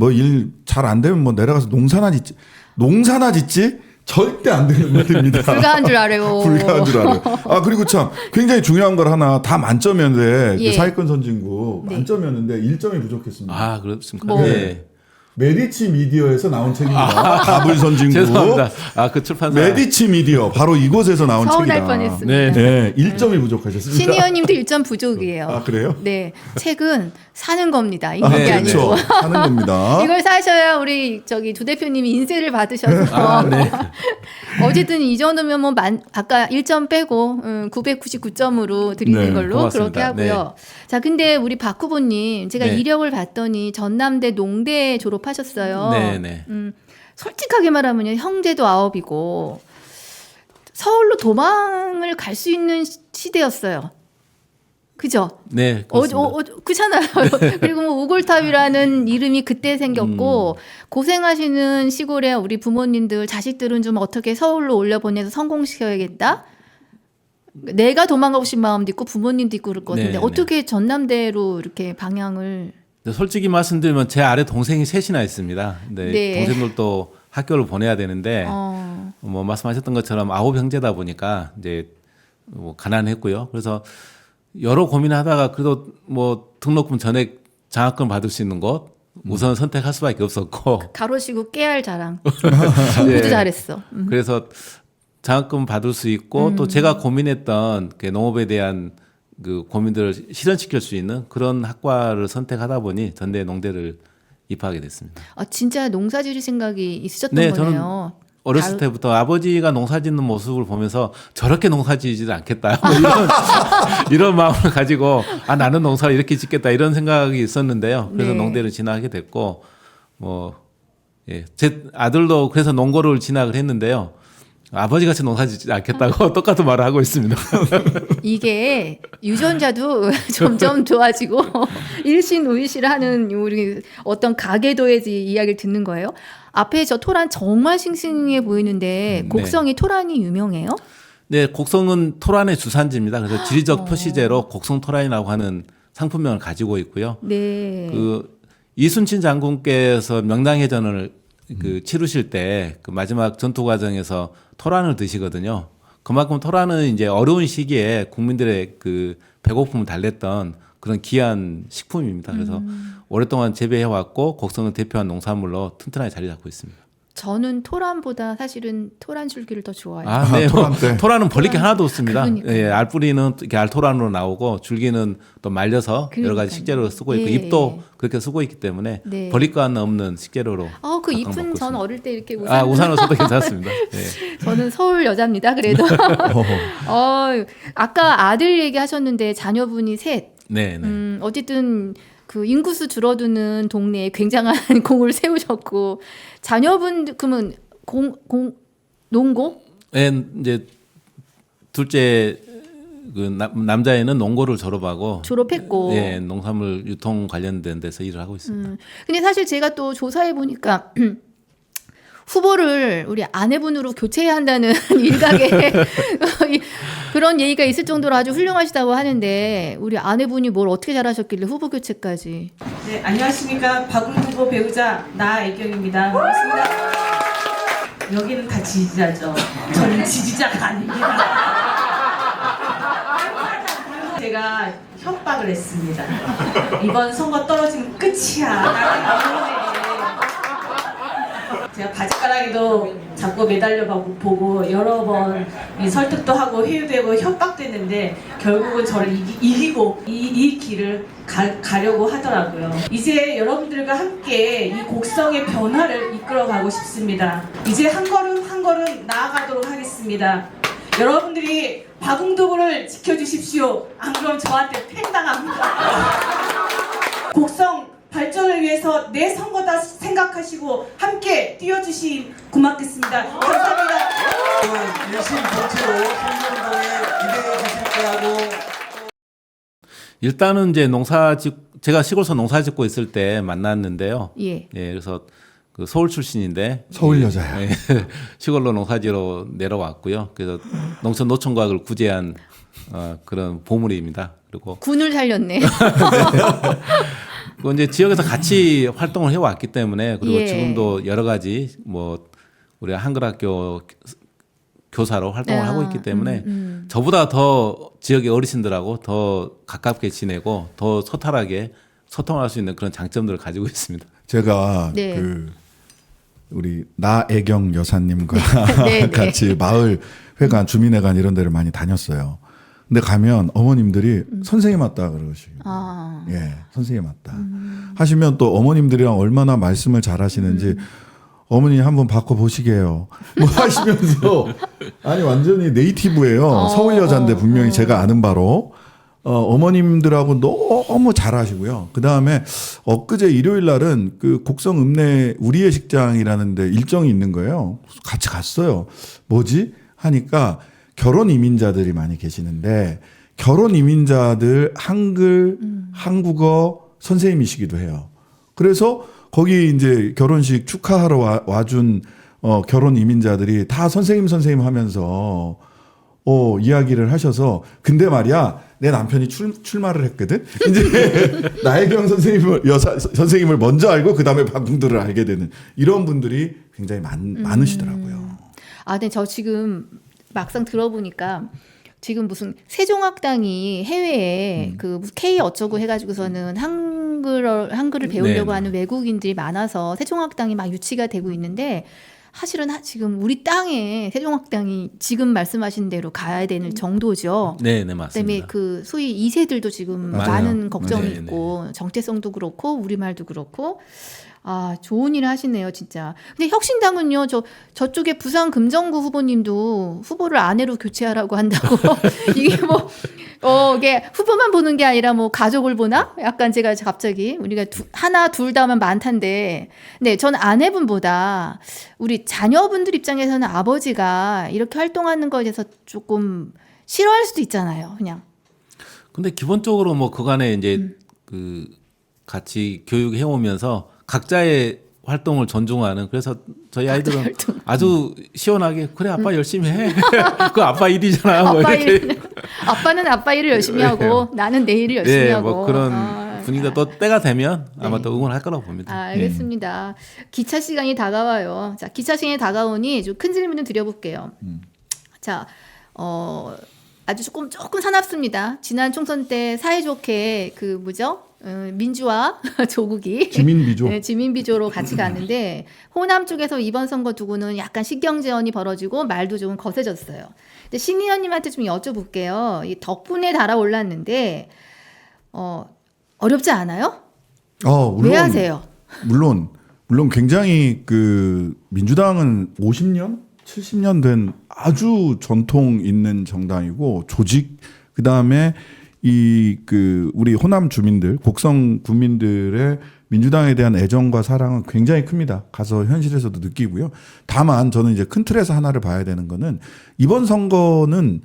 일 잘 안 되면 뭐 내려가서 농사나 짓지 절대 안 되는 말입니다. 불가한 줄 알아요. 불가한 줄 알아요. 아 그리고 참 굉장히 중요한 걸 하나 다 만점이었는데 예. 사회권 선진국 네. 만점이었는데 1점이 부족했습니다. 아, 그렇습니까? 뭐. 네. 메디치 미디어에서 나온 책입니다. 가불 선진국. 죄송합니다. 아, 그 출판사. 메디치 미디어 바로 이곳에서 나온 서운할 책이다. 뻔했습니다. 네, 네, 1점이 부족하셨습니다. 시니어님도 1점 부족이에요. 아 그래요? 네, 책은 사는 겁니다. 이게 네, 아니고. 그렇죠. 하는 겁니다. 이걸 사셔야 우리 저기 조 대표님이 인세를 받으셔서 아, 네. 어쨌든 이 정도면 뭐 아까 1점 빼고 999점으로 드리는 네, 걸로 고맙습니다. 그렇게 하고요. 자, 근데 우리 박 후보님 제가 네. 이력을 봤더니 전남대 농대 졸업하셨어요. 네, 네. 솔직하게 말하면요, 형제도 9이고 서울로 도망을 갈 수 있는 시대였어요. 그죠? 네, 그렇습니다. 그렇잖아요. 그리고 뭐 우골탑이라는 이름이 그때 생겼고 고생하시는 시골에 우리 부모님들 자식들은 좀 어떻게 서울로 올려보내서 성공시켜야겠다. 내가 도망가고 싶은 마음도 있고 부모님도 있고 그럴 것 같은데 네, 어떻게 전남대로 이렇게 방향을 솔직히 말씀드리면 제 아래 동생이 셋이나 있습니다. 네, 네. 동생들도 학교를 보내야 되는데 뭐 말씀하셨던 것처럼 9 형제다 보니까 이제 뭐 가난했고요. 그래서 여러 고민하다가 그래도 뭐 등록금 전액 장학금 받을 수 있는 곳 우선 선택할 수밖에 없었고 가로시고 깨알 자랑. 예. 모두 잘했어. 그래서 장학금 받을 수 있고 또 제가 고민했던 그 농업에 대한 그 고민들을 실현시킬 수 있는 그런 학과를 선택하다 보니 전대 농대를 입학하게 됐습니다. 아, 진짜 농사 지을 생각이 있으셨던 네, 거네요. 어렸을 때부터 아버지가 농사 짓는 모습을 보면서 저렇게 농사 지지도 않겠다. 뭐 이런 마음을 가지고 아, 나는 농사를 이렇게 짓겠다 이런 생각이 있었는데요. 그래서 네. 농대를 진학하게 됐고 예, 제 아들도 그래서 농고를 진학을 했는데요. 아버지 같이 농사 짓지 않겠다고 똑같은 말을 하고 있습니다. 이게 유전자도 점점 좋아지고 일신우이시라는 우리 어떤 가계도의 이야기를 듣는 거예요. 앞에 저 토란 정말 싱싱해 보이는데 곡성이 토란이 유명해요? 네, 곡성은 토란의 주산지입니다. 그래서 지리적 표시제로 곡성 토란이라고 하는 상품명을 가지고 있고요. 네. 그 이순신 장군께서 명량해전을 그 치르실 때 그 마지막 전투 과정에서 토란을 드시거든요. 그만큼 토란은 이제 어려운 시기에 국민들의 그 배고픔을 달랬던 그런 귀한 식품입니다. 그래서 오랫동안 재배해 왔고 곡성을 대표한 농산물로 튼튼하게 자리 잡고 있습니다. 저는 토란보다 사실은 토란 줄기를 더 좋아해요. 아, 네. 토란 때. 토란은 벌릴 게 하나도 없습니다. 그러니까요. 예, 알뿌리는 이렇게 알토란으로 나오고 줄기는 또 말려서 여러 가지 그러니까요. 식재료로 쓰고 있고 예. ip도 그렇게 쓰고 있기 때문에 네. 버릴 거 하나 없는 식재료로. 그 가끔 잎은 먹고 전 있습니다. 어릴 때 이렇게 아, 우산으로 써도 괜찮습니다. 예. 저는 서울 여자입니다. 그래도 아까 아들 얘기하셨는데 자녀분이 셋. 네, 네. 어쨌든 그 인구수 줄어드는 동네에 굉장한 공을 세우셨고 자녀분 그러면 농고? 예, 이제 둘째 그 남자애는 농고를 졸업하고 졸업했고. 예, 농산물 유통 관련된 데서 일을 하고 있습니다. 근데 사실 제가 또 조사해 보니까 후보를 우리 아내분으로 교체해야 한다는 일각에 그런 얘기가 있을 정도로 아주 훌륭하시다고 하는데 우리 아내분이 뭘 어떻게 잘하셨길래 후보 교체까지. 네, 안녕하십니까. 박웅두 후보 배우자 나애경입니다. 반갑습니다. 여기는 다 지지자죠. 저는 지지자가 아닙니다. 제가 협박을 했습니다. 이번 선거 떨어지면 끝이야. 제가 바지가랑이도 자꾸 매달려 보고 여러 번 설득도 하고 회유되고 협박됐는데 결국은 저를 이기고 이 길을 가려고 하더라고요. 이제 여러분들과 함께 이 곡성의 변화를 이끌어가고 싶습니다. 이제 한 걸음 한 걸음 나아가도록 하겠습니다. 여러분들이 박웅두부를 지켜주십시오. 안 그럼 저한테 팽당합니다. 곡성 발전을 위해서 내 선거다 생각하시고 함께 뛰어주시 고맙겠습니다. 감사합니다. 일심동체로 선거운동에 기대해 주실 거라고. 일단은 이제 제가 시골에서 농사 짓고 있을 때 만났는데요. 예. 예, 그래서 그 서울 출신인데 서울 여자야. 예, 시골로 농사지로 내려왔고요. 그래서 농촌 노총각을 구제한 그런 보물입니다. 그리고 군을 살렸네. 그 이제 지역에서 같이 활동을 해왔기 때문에 그리고 예. 지금도 여러 가지 뭐 우리가 한글학교 교사로 활동을 하고 있기 때문에 저보다 더 지역의 어르신들하고 더 가깝게 지내고 더 소탈하게 소통할 수 있는 그런 장점들을 가지고 있습니다. 제가 네. 우리 나애경 여사님과 네, 네. 같이 마을 회관, 주민회관 이런 데를 많이 다녔어요. 근데 가면 어머님들이 선생님 맞다 그러시고, 아. 예, 선생님 맞다 하시면 또 어머님들이랑 얼마나 말씀을 잘하시는지 어머니 한번 바꿔 보시게요. 뭐 하시면서 아니 완전히 네이티브예요. 서울 여자인데 분명히 제가 아는 바로. 어머님들하고 너무 잘하시고요. 그 다음에 엊그제 일요일 날은 그 곡성 읍내 우리의 식장이라는데 일정이 있는 거예요. 같이 갔어요. 뭐지? 하니까 결혼 이민자들이 많이 계시는데 결혼 이민자들 한글, 한국어 선생님이시기도 해요. 그래서 거기 이제 결혼식 축하하러 와준 결혼 이민자들이 다 선생님 하면서 이야기를 하셔서 근데 말이야 내 남편이 출마를 했거든. 이제 나혜경 선생님을 먼저 알고 그 다음에 박웅두를 알게 되는 이런 분들이 굉장히 많으시더라고요. 아, 근데 저 지금 막상 들어보니까 지금 무슨 세종학당이 해외에 그 무슨 K 어쩌고 해가지고서는 한글을 배우려고 네. 하는 외국인들이 많아서 세종학당이 막 유치가 되고 있는데 사실은 지금 우리 땅에 세종학당이 지금 말씀하신 대로 가야 되는 정도죠. 네, 그다음에 맞습니다. 그 소위 2세들도 지금 맞아요. 많은 걱정이 네, 있고 정체성도 그렇고 우리말도 그렇고 아, 좋은 일을 하시네요, 진짜. 근데 혁신당은요, 저쪽에 부산 금정구 후보님도 후보를 아내로 교체하라고 한다고. 이게 뭐, 이게 후보만 보는 게 아니라 뭐 가족을 보나? 약간 제가 갑자기 우리가 하나, 둘 다 하면 많단데. 네, 전 아내분보다 우리 자녀분들 입장에서는 아버지가 이렇게 활동하는 거에 대해서 조금 싫어할 수도 있잖아요, 그냥. 근데 기본적으로 뭐 그간에 이제 그 같이 교육해 오면서 각자의 활동을 존중하는 그래서 저희 아이들은 아주 시원하게 그래 아빠 열심히 해. 그 아빠 일이잖아. 뭐 이렇게. 아빠는 아빠 일을 열심히 하고 나는 내 일을 열심히 네, 하고. 뭐 그런 분위기가 또 때가 되면 아마 또 응원할 거라고 봅니다. 알겠습니다. 기차 시간이 다가와요. 자, 기차 시간이 다가오니 좀 큰 질문을 드려볼게요. 자, 아주 조금 사납습니다. 지난 총선 때 사이좋게 그 뭐죠? 민주화 조국이 지민비조. 네, 지민비조로 같이 갔는데 호남 쪽에서 이번 선거 두고는 약간 식경제언이 벌어지고 말도 좀 거세졌어요. 근데 신 의원님한테 좀 여쭤볼게요. 이 덕분에 달아올랐는데 어렵지 않아요? 물론, 왜 하세요? 물론 굉장히 그 민주당은 50년, 70년 된 아주 전통 있는 정당이고 조직 그다음에 우리 호남 주민들, 곡성 국민들의 민주당에 대한 애정과 사랑은 굉장히 큽니다. 가서 현실에서도 느끼고요. 다만 저는 이제 큰 틀에서 하나를 봐야 되는 거는 이번 선거는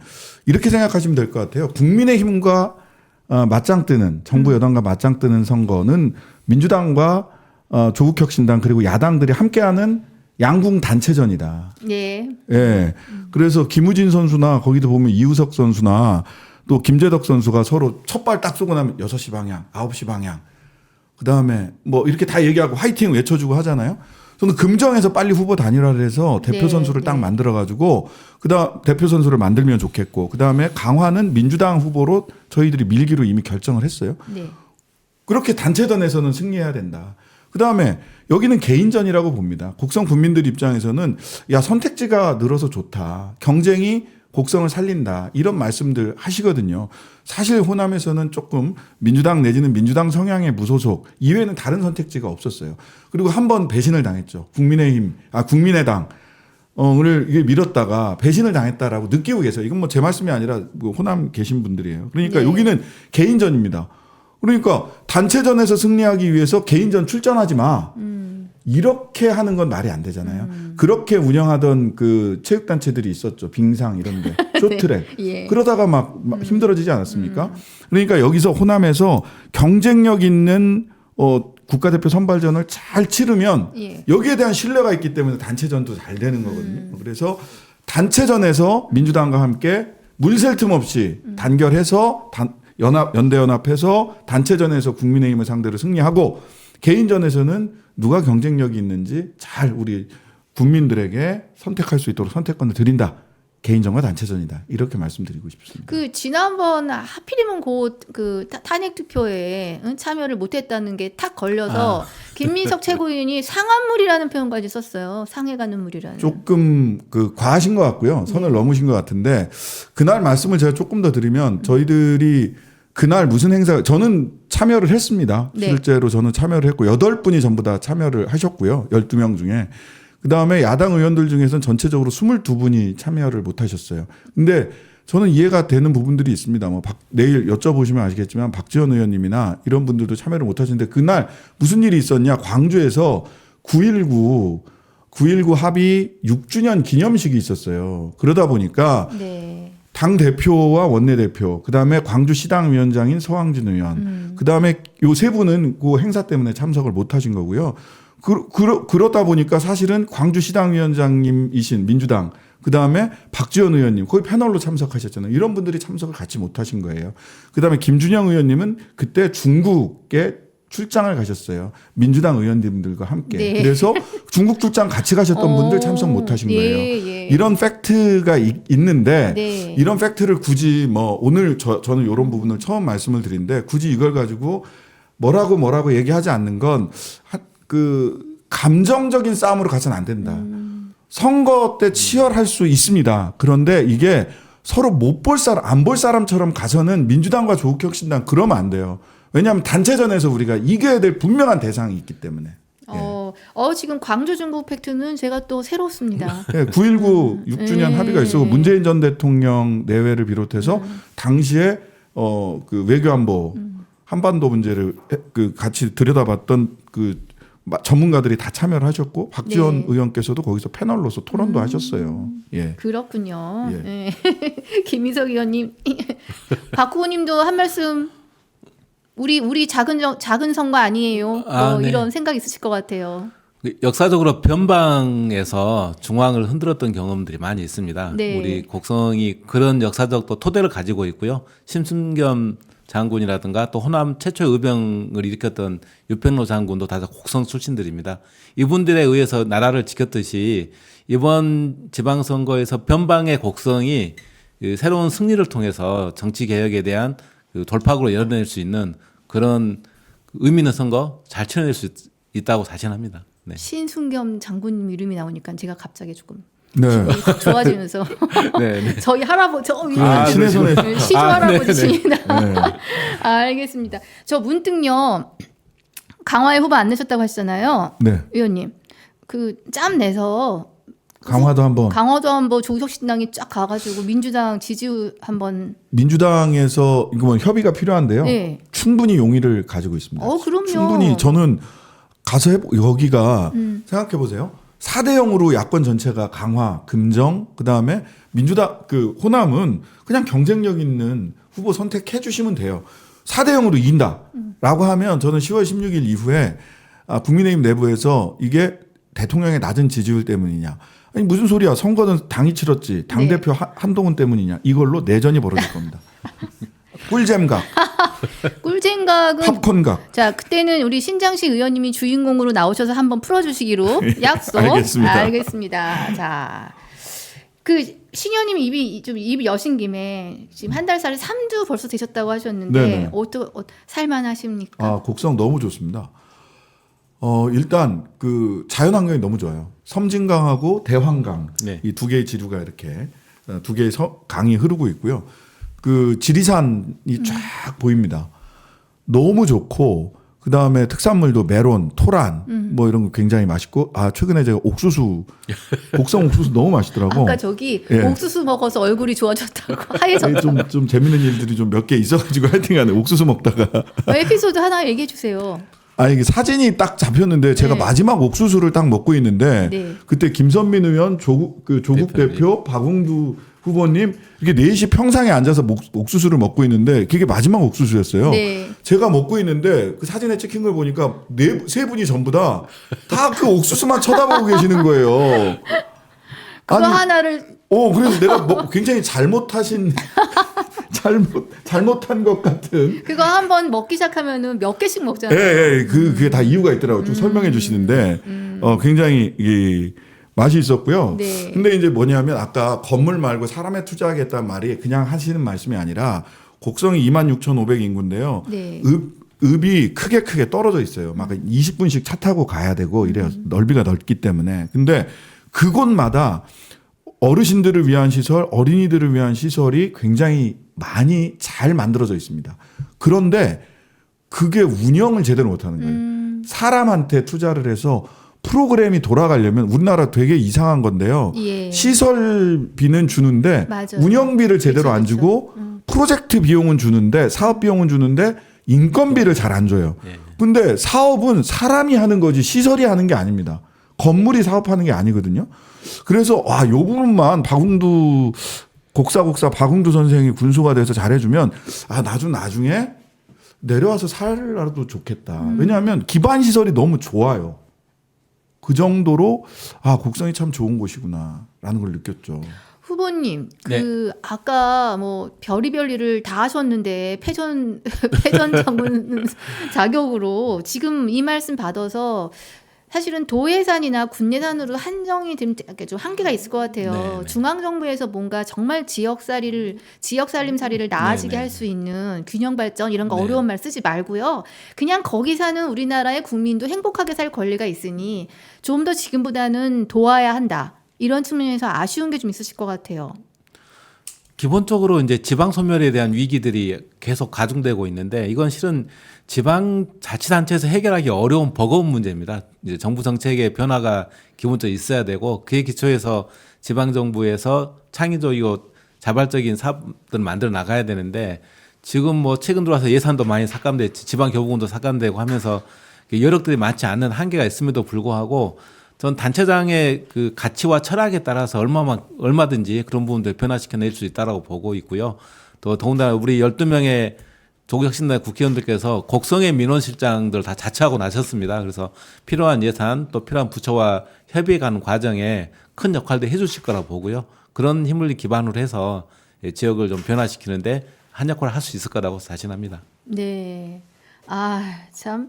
이렇게 생각하시면 될 것 같아요. 국민의힘과 맞짱 뜨는 정부 여당과 맞짱 뜨는 선거는 민주당과 조국혁신당 그리고 야당들이 함께하는 양궁 단체전이다. 네. 예. 그래서 김우진 선수나 거기도 보면 이우석 선수나 또 김재덕 선수가 서로 첫발 딱 쏘고 나면 6시 방향, 9시 방향. 그다음에 뭐 이렇게 다 얘기하고 화이팅 외쳐주고 하잖아요. 저는 금정에서 빨리 후보 단일화를 해서 대표 네, 선수를 딱 네. 만들어가지고 그다음 대표 선수를 만들면 좋겠고 그다음에 강화는 민주당 후보로 저희들이 밀기로 이미 결정을 했어요. 네. 그렇게 단체전에서는 승리해야 된다. 그다음에 여기는 개인전이라고 봅니다. 곡성 국민들 입장에서는 야 선택지가 늘어서 좋다. 경쟁이 곡성을 살린다. 이런 말씀들 하시거든요. 사실 호남에서는 조금 민주당 내지는 민주당 성향의 무소속 이외에는 다른 선택지가 없었어요. 그리고 한 번 배신을 당했죠. 국민의당 을 이게 밀었다가 배신을 당했다라고 느끼고 계세요. 이건 뭐 제 말씀이 아니라 뭐 호남 계신 분들이에요. 그러니까 네. 여기는 개인전입니다. 그러니까 단체전에서 승리하기 위해서 개인전 출전하지 마. 이렇게 하는 건 말이 안 되잖아요. 그렇게 운영하던 그 체육단체들이 있었죠. 빙상 이런데 쇼트랙. 예. 그러다가 막 힘들어지지 않았습니까? 그러니까 여기서 호남에서 경쟁력 있는 국가대표 선발전을 잘 치르면 예. 여기에 대한 신뢰가 있기 때문에 단체전도 잘 되는 거거든요. 그래서 단체전에서 민주당과 함께 물샐 틈 없이 단결해서 연대연합해서 단체전에서 국민의힘을 상대로 승리하고 개인전에서는 누가 경쟁력이 있는지 잘 우리 국민들에게 선택할 수 있도록 선택권을 드린다. 개인전과 단체전이다. 이렇게 말씀드리고 싶습니다. 그 지난번 하필이면 그 탄핵 투표에 참여를 못했다는 게 탁 걸려서 김민석 최고위원이 상한물이라는 표현까지 썼어요. 상해가는 물이라는. 조금 그 과하신 것 같고요. 선을 넘으신 것 같은데 그날 말씀을 제가 조금 더 드리면 저희들이 그날 무슨 행사 저는 참여를 했습니다. 네. 실제로 저는 참여를 했고 8분이 전부 다 참여를 하셨고요. 12명 중에. 그다음에 야당 의원들 중에서는 전체적으로 22분이 참여를 못 하셨어요. 근데 저는 이해가 되는 부분들이 있습니다. 뭐 내일 여쭤보시면 아시겠지만 박지원 의원님이나 이런 분들도 참여를 못 하시는데 그날 무슨 일이 있었냐? 광주에서 9.19 합의 6주년 기념식이 있었어요. 그러다 보니까 네. 당 대표와 원내대표, 그다음에 광주시당 위원장인 서왕진 의원, 그다음에 요 세 분은 그 행사 때문에 참석을 못 하신 거고요. 그러다 보니까 사실은 광주시당 위원장님이신 민주당, 그다음에 박지원 의원님 거기 패널로 참석하셨잖아요. 이런 분들이 참석을 같이 못 하신 거예요. 그다음에 김준영 의원님은 그때 중국에 출장을 가셨어요. 민주당 의원님들과 함께. 네. 그래서 중국 출장 같이 가셨던 분들 참석 못 하신 거예요. 예. 이런 팩트가 있는데 네. 이런 팩트를 굳이 뭐 오늘 저는 이런 부분을 처음 말씀을 드리는데 굳이 이걸 가지고 뭐라고 얘기하지 않는 건 그 감정적인 싸움으로 가서는 안 된다. 선거 때 치열할 수 있습니다. 그런데 이게 서로 못 볼 사람, 안 볼 사람처럼 가서는 민주당과 조국혁신당 그러면 안 돼요. 왜냐하면 단체전에서 우리가 이겨야 될 분명한 대상이 있기 때문에. 지금 광주 중국 팩트는 제가 또 새롭습니다. 네, 9.19 6주년 합의가 있었고 문재인 전 대통령 내외를 비롯해서 당시에 그 외교안보 한반도 문제를 그 같이 들여다봤던 그 전문가들이 다 참여를 하셨고 박지원 네. 의원께서도 거기서 패널로서 토론도 하셨어요. 예. 그렇군요. 예. 네. 김민석 의원님, 박 후보님도 한 말씀. 우리 작은 선거 아니에요. 네. 이런 생각 있으실 것 같아요. 역사적으로 변방에서 중앙을 흔들었던 경험들이 많이 있습니다. 네. 우리 곡성이 그런 역사적 또 토대를 가지고 있고요. 심순겸 장군이라든가 또 호남 최초의 의병을 일으켰던 유펜로 장군도 다 곡성 출신들입니다. 이분들에 의해서 나라를 지켰듯이 이번 지방선거에서 변방의 곡성이 그 새로운 승리를 통해서 정치 개혁에 대한 그 돌파구로 열어낼 수 있는 그런 의미 있는 선거 잘 치러낼 수 있다고 자신합니다. 네. 신순겸 장군님 이름이 나오니까 제가 갑자기 조금 네. 기분이 확 좋아지면서 네. 저희 할아버지 저 위에 신의 손에 시조 할아버지십니다. 네. 알겠습니다. 저 문득요 강화에 후보 안 내셨다고 하시잖아요, 네. 의원님. 그 짬 내서 강화도 한번 강화도 한번 조국혁신당이 쫙 가가지고 민주당 지지 한번. 민주당에서 이거 뭐 협의가 필요한데요. 네. 충분히 용의를 가지고 있습니다. 그럼요. 충분히 저는 가서 여기가 생각해 보세요. 4대 0으로 야권 전체가 강화, 금정, 그다음에 민주당 그 호남은 그냥 경쟁력 있는 후보 선택해 주시면 돼요. 4대 0으로 이긴다라고 하면 저는 10월 16일 이후에 국민의힘 내부에서 이게 대통령의 낮은 지지율 때문이냐. 아니 무슨 소리야. 선거는 당이 치렀지. 당대표 한동훈 때문이냐. 이걸로 내전이 벌어질 겁니다. 꿀잼각. 꿀잼각은 팝콘각. 자, 그때는 우리 신장식 의원님이 주인공으로 나오셔서 한번 풀어주시기로 약속. 알겠습니다. 자, 그 신현님 입이 여신 김에 지금 한 달 살이 3주 벌써 되셨다고 하셨는데 네네. 살만하십니까? 곡성 너무 좋습니다. 일단 그 자연환경이 너무 좋아요. 섬진강하고 대환강 네. 이 두 개의 지류가 이렇게 두 개의 강이 흐르고 있고요. 그 지리산이 쫙 보입니다. 너무 좋고 그 다음에 특산물도 메론, 토란 뭐 이런 거 굉장히 맛있고 최근에 제가 옥수수 곡성 옥수수 너무 맛있더라고. 아까 저기 예. 옥수수 먹어서 얼굴이 좋아졌다고 하얘졌다고. 좀 재밌는 일들이 좀 몇 개 있어가지고 하여튼간에 옥수수 먹다가 에피소드 하나 얘기해 주세요. 이게 사진이 딱 잡혔는데 제가 네. 마지막 옥수수를 딱 먹고 있는데 네. 그때 김선민 의원, 조국 대표, 박웅두 후보님 이렇게 넷이 평상에 앉아서 옥수수를 먹고 있는데 그게 마지막 옥수수였어요. 네. 제가 먹고 있는데 그 사진에 찍힌 걸 보니까 세 분이 전부 다 그 옥수수만 쳐다보고 계시는 거예요. 그거 하나를 그래서 내가 굉장히 잘못한 것 같은. 그거 한번 먹기 시작하면은 몇 개씩 먹잖아요. 예, 그게 다 이유가 있더라고요. 좀 설명해 주시는데, 굉장히 맛이 있었고요. 네. 근데 이제 뭐냐면 아까 건물 말고 사람에 투자하겠다는 말이 그냥 하시는 말씀이 아니라 곡성이 26,500 인구인데요. 네. 읍이 크게 떨어져 있어요. 막 20분씩 차 타고 가야 되고 이래요. 넓이가 넓기 때문에. 근데 그곳마다 어르신들을 위한 시설, 어린이들을 위한 시설이 굉장히 많이 잘 만들어져 있습니다. 그런데 그게 운영을 제대로 못하는 거예요. 사람한테 투자를 해서 프로그램이 돌아가려면 우리나라 되게 이상한 건데요. 예. 시설비는 주는데 맞아요. 운영비를 제대로 그쵸, 안 그쵸. 주고 프로젝트 비용은 주는데 사업 비용은 주는데 인건비를 잘 안 줘요. 근데 사업은 사람이 하는 거지 시설이 하는 게 아닙니다. 건물이 사업하는 게 아니거든요. 그래서 요 부분만 박웅두 곡사 박웅두 선생이 군수가 돼서 잘해주면 나중에 내려와서 살아도 좋겠다. 왜냐하면 기반 시설이 너무 좋아요. 그 정도로 곡성이 참 좋은 곳이구나라는 걸 느꼈죠. 후보님, 네. 아까 뭐 별의별 일을 다 하셨는데 패전 장군 자격으로 지금 이 말씀 받아서 사실은 도예산이나 군예산으로 한정이 되면 좀 한계가 있을 것 같아요. 네. 중앙정부에서 뭔가 정말 지역 살림살이를 나아지게 네. 할 수 있는 균형 발전 이런 거 네. 어려운 말 쓰지 말고요. 그냥 거기 사는 우리나라의 국민도 행복하게 살 권리가 있으니 좀 더 지금보다는 도와야 한다. 이런 측면에서 아쉬운 게 좀 있으실 것 같아요. 기본적으로 이제 지방 소멸에 대한 위기들이 계속 가중되고 있는데 이건 실은 지방 자치단체에서 해결하기 어려운 버거운 문제입니다. 이제 정부 정책의 변화가 기본적으로 있어야 되고 그에 기초해서 지방 정부에서 창의적이고 자발적인 사업들을 만들어 나가야 되는데 지금 뭐 최근 들어와서 예산도 많이 삭감됐지 지방 교부금도 삭감되고 하면서 여력들이 많지 않은 한계가 있음에도 불구하고 전 단체장의 그 가치와 철학에 따라서 얼마든지 그런 부분들 변화시켜낼 수 있다라고 보고 있고요. 또 더군다나 우리 12명의 조국혁신당 국회의원들께서 곡성의 민원실장들 다 자처하고 나셨습니다. 그래서 필요한 예산 또 필요한 부처와 협의해가는 과정에 큰 역할도 해주실 거라고 보고요. 그런 힘을 기반으로 해서 지역을 좀 변화시키는데 한 역할을 할 수 있을 거라고 자신합니다. 네. 참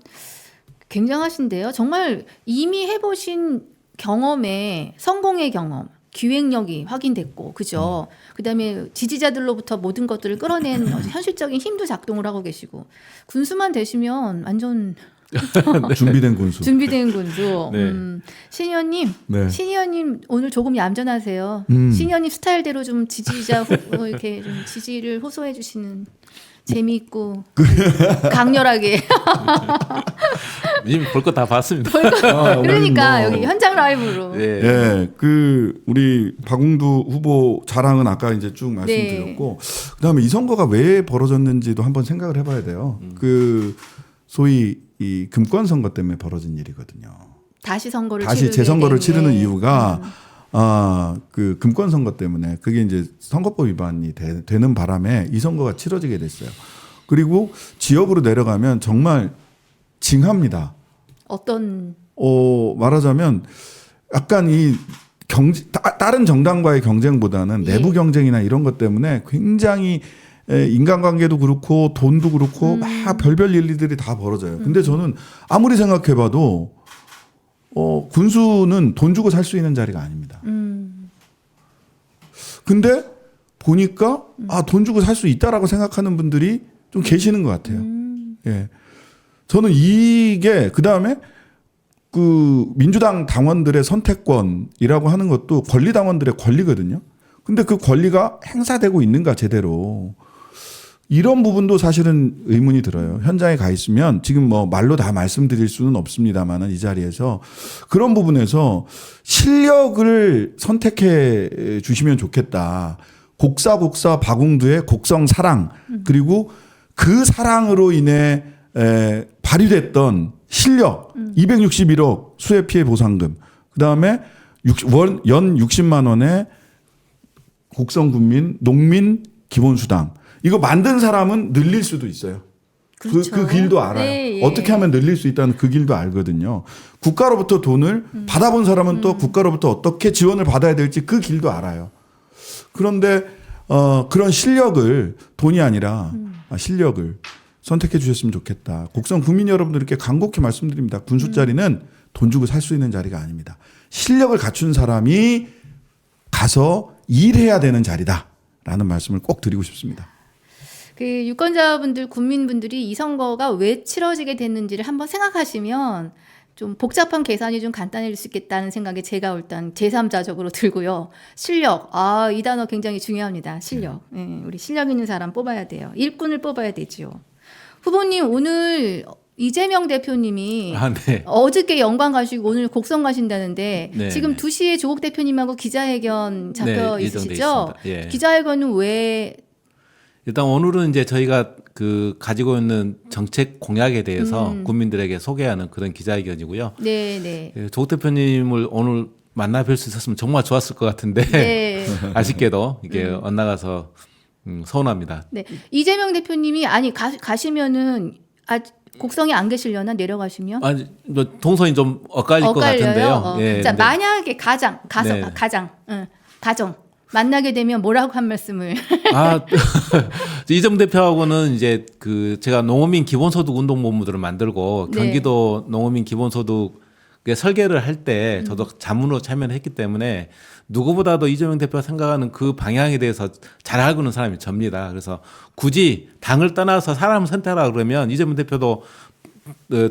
굉장하신데요. 정말 이미 해보신 경험에 성공의 경험, 기획력이 확인됐고, 그죠? 그다음에 지지자들로부터 모든 것들을 끌어낸 현실적인 힘도 작동을 하고 계시고, 군수만 되시면 완전 준비된 군수. 준비된 군수. 네. 신의원님, 네. 신의원님 오늘 조금 얌전하세요. 신의원님 스타일대로 좀 지지자 이렇게 좀 지지를 호소해 주시는 재미있고 강렬하게. 이미 볼 거 다 봤습니다. 그러니까 뭐. 여기 현장 라이브로. 네. 우리 박웅두 후보 자랑은 아까 이제 쭉 말씀드렸고, 그다음에 이 선거가 왜 벌어졌는지도 한번 생각을 해봐야 돼요. 소위 이 금권 선거 때문에 벌어진 일이거든요. 다시 선거를 다시 재선거를 치르게 치르는 된, 이유가 그 금권 선거 때문에 그게 이제 선거법 위반이 되는 바람에 이 선거가 치러지게 됐어요. 그리고 지역으로 내려가면 정말 징합니다. 어떤 말하자면 약간 이 다른 정당과의 경쟁보다는 내부 경쟁이나 이런 것 때문에 굉장히 인간관계도 그렇고 돈도 그렇고 막 별별 일들이 다 벌어져요. 근데 저는 아무리 생각해봐도 군수는 돈 주고 살 수 있는 자리가 아닙니다. 근데 보니까 돈 주고 살 수 있다라고 생각하는 분들이 좀 계시는 것 같아요. 예. 저는 이게 그다음에 그 민주당 당원들의 선택권이라고 하는 것도 권리 당원들의 권리거든요. 근데 그 권리가 행사되고 있는가 제대로. 이런 부분도 사실은 의문이 들어요. 현장에 가 있으면 지금 뭐 말로 다 말씀드릴 수는 없습니다만은 이 자리에서 그런 부분에서 실력을 선택해 주시면 좋겠다. 곡사 박웅두의 곡성 사랑 그리고 그 사랑으로 인해 발휘됐던 실력 261억 수해 피해 보상금 그다음에 연 60만 원의 곡성 군민 농민 기본수당 이거 만든 사람은 늘릴 수도 있어요. 그렇죠. 그 길도 알아요. 네, 예. 어떻게 하면 늘릴 수 있다는 그 길도 알거든요. 국가로부터 돈을 받아본 사람은 또 국가로부터 어떻게 지원을 받아야 될지 그 길도 알아요. 그런데 그런 실력을 돈이 아니라 실력을 선택해 주셨으면 좋겠다. 곡성 국민 여러분들께 간곡히 말씀드립니다. 군수 자리는 돈 주고 살 수 있는 자리가 아닙니다. 실력을 갖춘 사람이 가서 일해야 되는 자리다라는 말씀을 꼭 드리고 싶습니다. 그 유권자분들, 국민분들이 이 선거가 왜 치러지게 됐는지를 한번 생각하시면 좀 복잡한 계산이 좀 간단해질 수 있겠다는 생각이 제가 일단 제3자적으로 들고요. 실력, 이 단어 굉장히 중요합니다. 실력. 예, 우리 실력 있는 사람 뽑아야 돼요. 일꾼을 뽑아야 되지요. 후보님 오늘 이재명 대표님이 네. 어저께 영광 가시고 오늘 곡성 가신다는데 네, 지금 네. 2시에 조국 대표님하고 기자회견 잡혀 네, 있으시죠? 예정돼 있습니다. 예. 기자회견은 왜 일단 오늘은 이제 저희가 그 가지고 있는 정책 공약에 대해서 국민들에게 소개하는 그런 기자회견이고요. 네. 예, 조국 대표님을 오늘 만나 뵐 수 있었으면 정말 좋았을 것 같은데 네. 아쉽게도 이게 엇나가서 서운합니다. 네. 이재명 대표님이 아니 가시면은 곡성에 안 계시려나 내려가시면? 아니 뭐 동선이 좀 엇갈릴 것 같은데요. 예, 자, 근데 만약에 가정 만나게 되면 뭐라고 한 말씀을? 이재명 대표하고는 이제 그 제가 농어민 기본소득 운동본부들을 만들고 네. 경기도 농어민 기본소득의 설계를 할 때 저도 자문으로 참여를 했기 때문에 누구보다도 이재명 대표가 생각하는 그 방향에 대해서 잘 알고 있는 사람이 접니다. 그래서 굳이 당을 떠나서 사람을 선택하라 그러면 이재명 대표도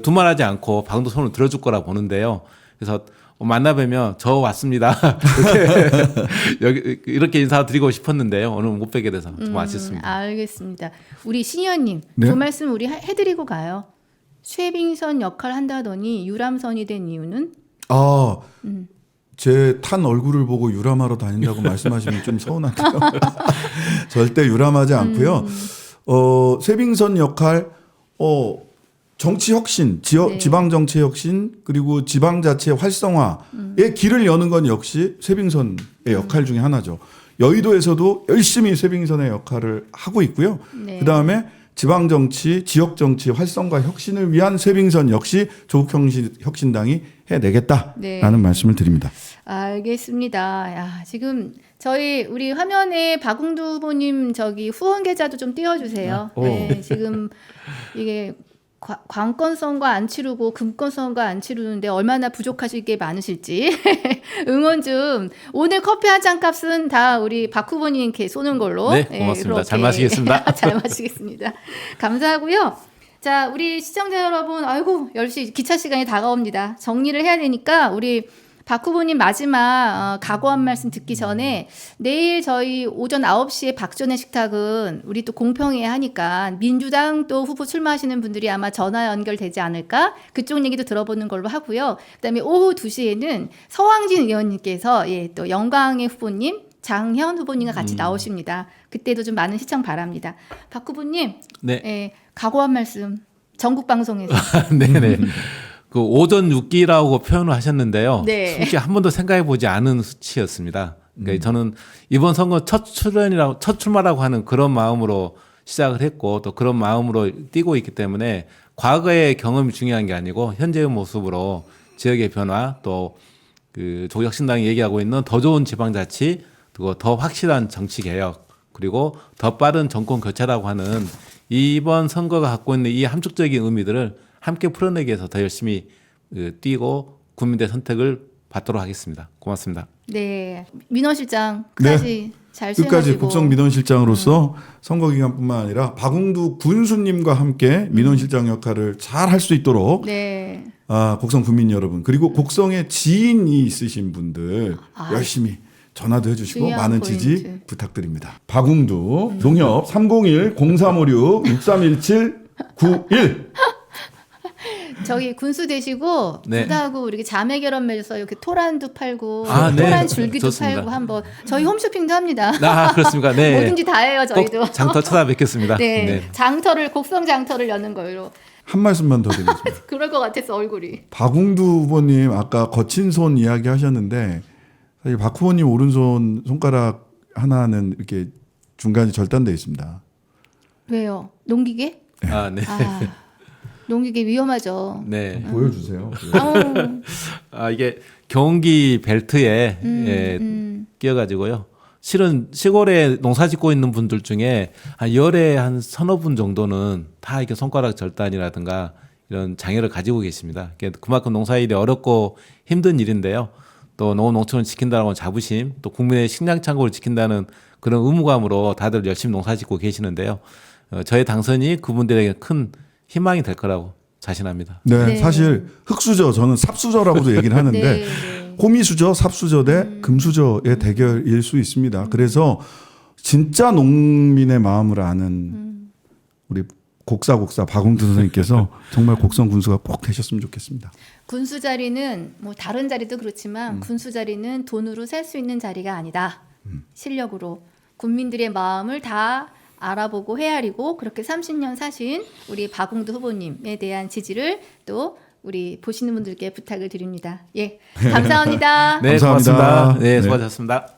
두말하지 않고 방도 손을 들어줄 거라 보는데요. 그래서 만나뵈면 저 왔습니다. 이렇게 인사드리고 싶었는데요. 오늘 못 뵙게 돼서 좀 아쉽습니다. 알겠습니다. 우리 신의원님 네? 그 말씀 우리 해드리고 가요. 최빙선 역할 한다더니 유람선이 된 이유는? 제 탄 얼굴을 보고 유람하러 다닌다고 말씀하시면 좀 서운한데요. 절대 유람하지 않고요. 세빙선 역할, 정치 혁신, 네. 지방 정치 혁신, 그리고 지방 자치 활성화의 길을 여는 건 역시 세빙선의 역할 중에 하나죠. 여의도에서도 열심히 세빙선의 역할을 하고 있고요. 네. 그 다음에 지방 정치, 지역 정치 활성화 혁신을 위한 세빙선 역시 조국 혁신당이 해내겠다라는 네. 말씀을 드립니다. 알겠습니다. 야, 지금 우리 화면에 박웅두 후보님 후원 계좌도 좀 띄워주세요. 네, 지금 이게 관건 선거 안 치르고 금권 선거 안 치르는데 얼마나 부족하실 게 많으실지 응원 좀. 오늘 커피 한 잔 값은 다 우리 박 후보님께 쏘는 걸로. 네, 고맙습니다. 그렇게. 잘 마시겠습니다. 잘 마시겠습니다. 감사하고요. 자, 우리 시청자 여러분, 10시 기차 시간이 다가옵니다. 정리를 해야 되니까 우리 박 후보님 마지막 각오 한 말씀 듣기 전에 내일 저희 오전 9시에 박전의 식탁은 우리 또 공평해야 하니까 민주당 또 후보 출마하시는 분들이 아마 전화 연결되지 않을까? 그쪽 얘기도 들어보는 걸로 하고요. 그다음에 오후 2시에는 서왕진 의원님께서 또 영광의 후보님, 장현 후보님과 같이 나오십니다. 그때도 좀 많은 시청 바랍니다. 박 후보님, 네. 각오 한 말씀 전국 방송에서. 네네. 그 오전 6기라고 표현을 하셨는데요. 네. 솔직히 한 번도 생각해 보지 않은 수치였습니다. 그러니까 저는 이번 선거 첫 출마라고 하는 그런 마음으로 시작을 했고 또 그런 마음으로 뛰고 있기 때문에 과거의 경험이 중요한 게 아니고 현재의 모습으로 지역의 변화 또 그 조국혁신당이 얘기하고 있는 더 좋은 지방자치 그리고 더 확실한 정치 개혁 그리고 더 빠른 정권 교체라고 하는 이번 선거가 갖고 있는 이 함축적인 의미들을 함께 풀어내기 위해서 더 열심히 뛰고 국민들의 선택을 받도록 하겠습니다. 고맙습니다. 네, 민원실장 끝까지 잘 끝까지 수행하시고 국정민원실장으로서 선거 기간뿐만 아니라 박웅두 군수님과 함께 민원실장 역할을 잘 할 수 있도록 네. 곡성 국민 여러분 그리고 곡성에 지인이 있으신 분들 아. 열심히 전화도 해주시고 중요한 많은 포인트. 지지 부탁드립니다. 박웅두 농협 301-0356-631791 저기 군수 되시고 네. 부다하고 우리 자매 결혼 맺어서 이렇게 토란도 팔고 아, 네. 토란 줄기도 좋습니다. 팔고 한번 저희 홈쇼핑도 합니다. 아, 그렇습니까? 네. 뭐든지 다 해요 저희도. 꼭 장터 찾아뵙겠습니다. 네, 네. 장터를 곡성 장터를 여는 걸로 한 말씀만 더 드리겠습니다. 그럴 것 같아서 얼굴이. 박웅두 후보님 아까 거친 손 이야기 하셨는데 사실 박 후보님 오른손 손가락 하나는 이렇게 중간에 절단돼 있습니다. 왜요? 농기계? 아, 네. 아, 농기계 위험하죠. 네. 보여주세요. 아우, 아, 이게 경운기 벨트에 예, 끼어가지고요. 실은 시골에 농사 짓고 있는 분들 중에 한 열에 한 서너 분 정도는 다 이렇게 손가락 절단이라든가 이런 장애를 가지고 계십니다. 그만큼 농사일이 어렵고 힘든 일인데요. 또 농촌을 지킨다는 자부심, 또 국민의 식량 창고를 지킨다는 그런 의무감으로 다들 열심히 농사 짓고 계시는데요. 저의 당선이 그분들에게 큰 희망이 될 거라고 자신합니다. 네, 네. 사실 흑수저 저는 삽수저라고도 얘기를 하는데 네, 네. 호미수저, 삽수저 대 금수저의 대결일 수 있습니다. 그래서 진짜 농민의 마음을 아는 우리 곡사곡사 박웅두 선생님께서 정말 곡성 군수가 꼭 되셨으면 좋겠습니다. 군수 자리는 뭐 다른 자리도 그렇지만 군수 자리는 돈으로 살 수 있는 자리가 아니다. 실력으로 국민들의 마음을 다 알아보고 헤아리고 그렇게 30년 사신 우리 박웅두 후보님에 대한 지지를 또 우리 보시는 분들께 부탁을 드립니다. 예, 감사합니다. 네, 감사합니다. 고맙습니다. 네, 네. 수고하셨습니다.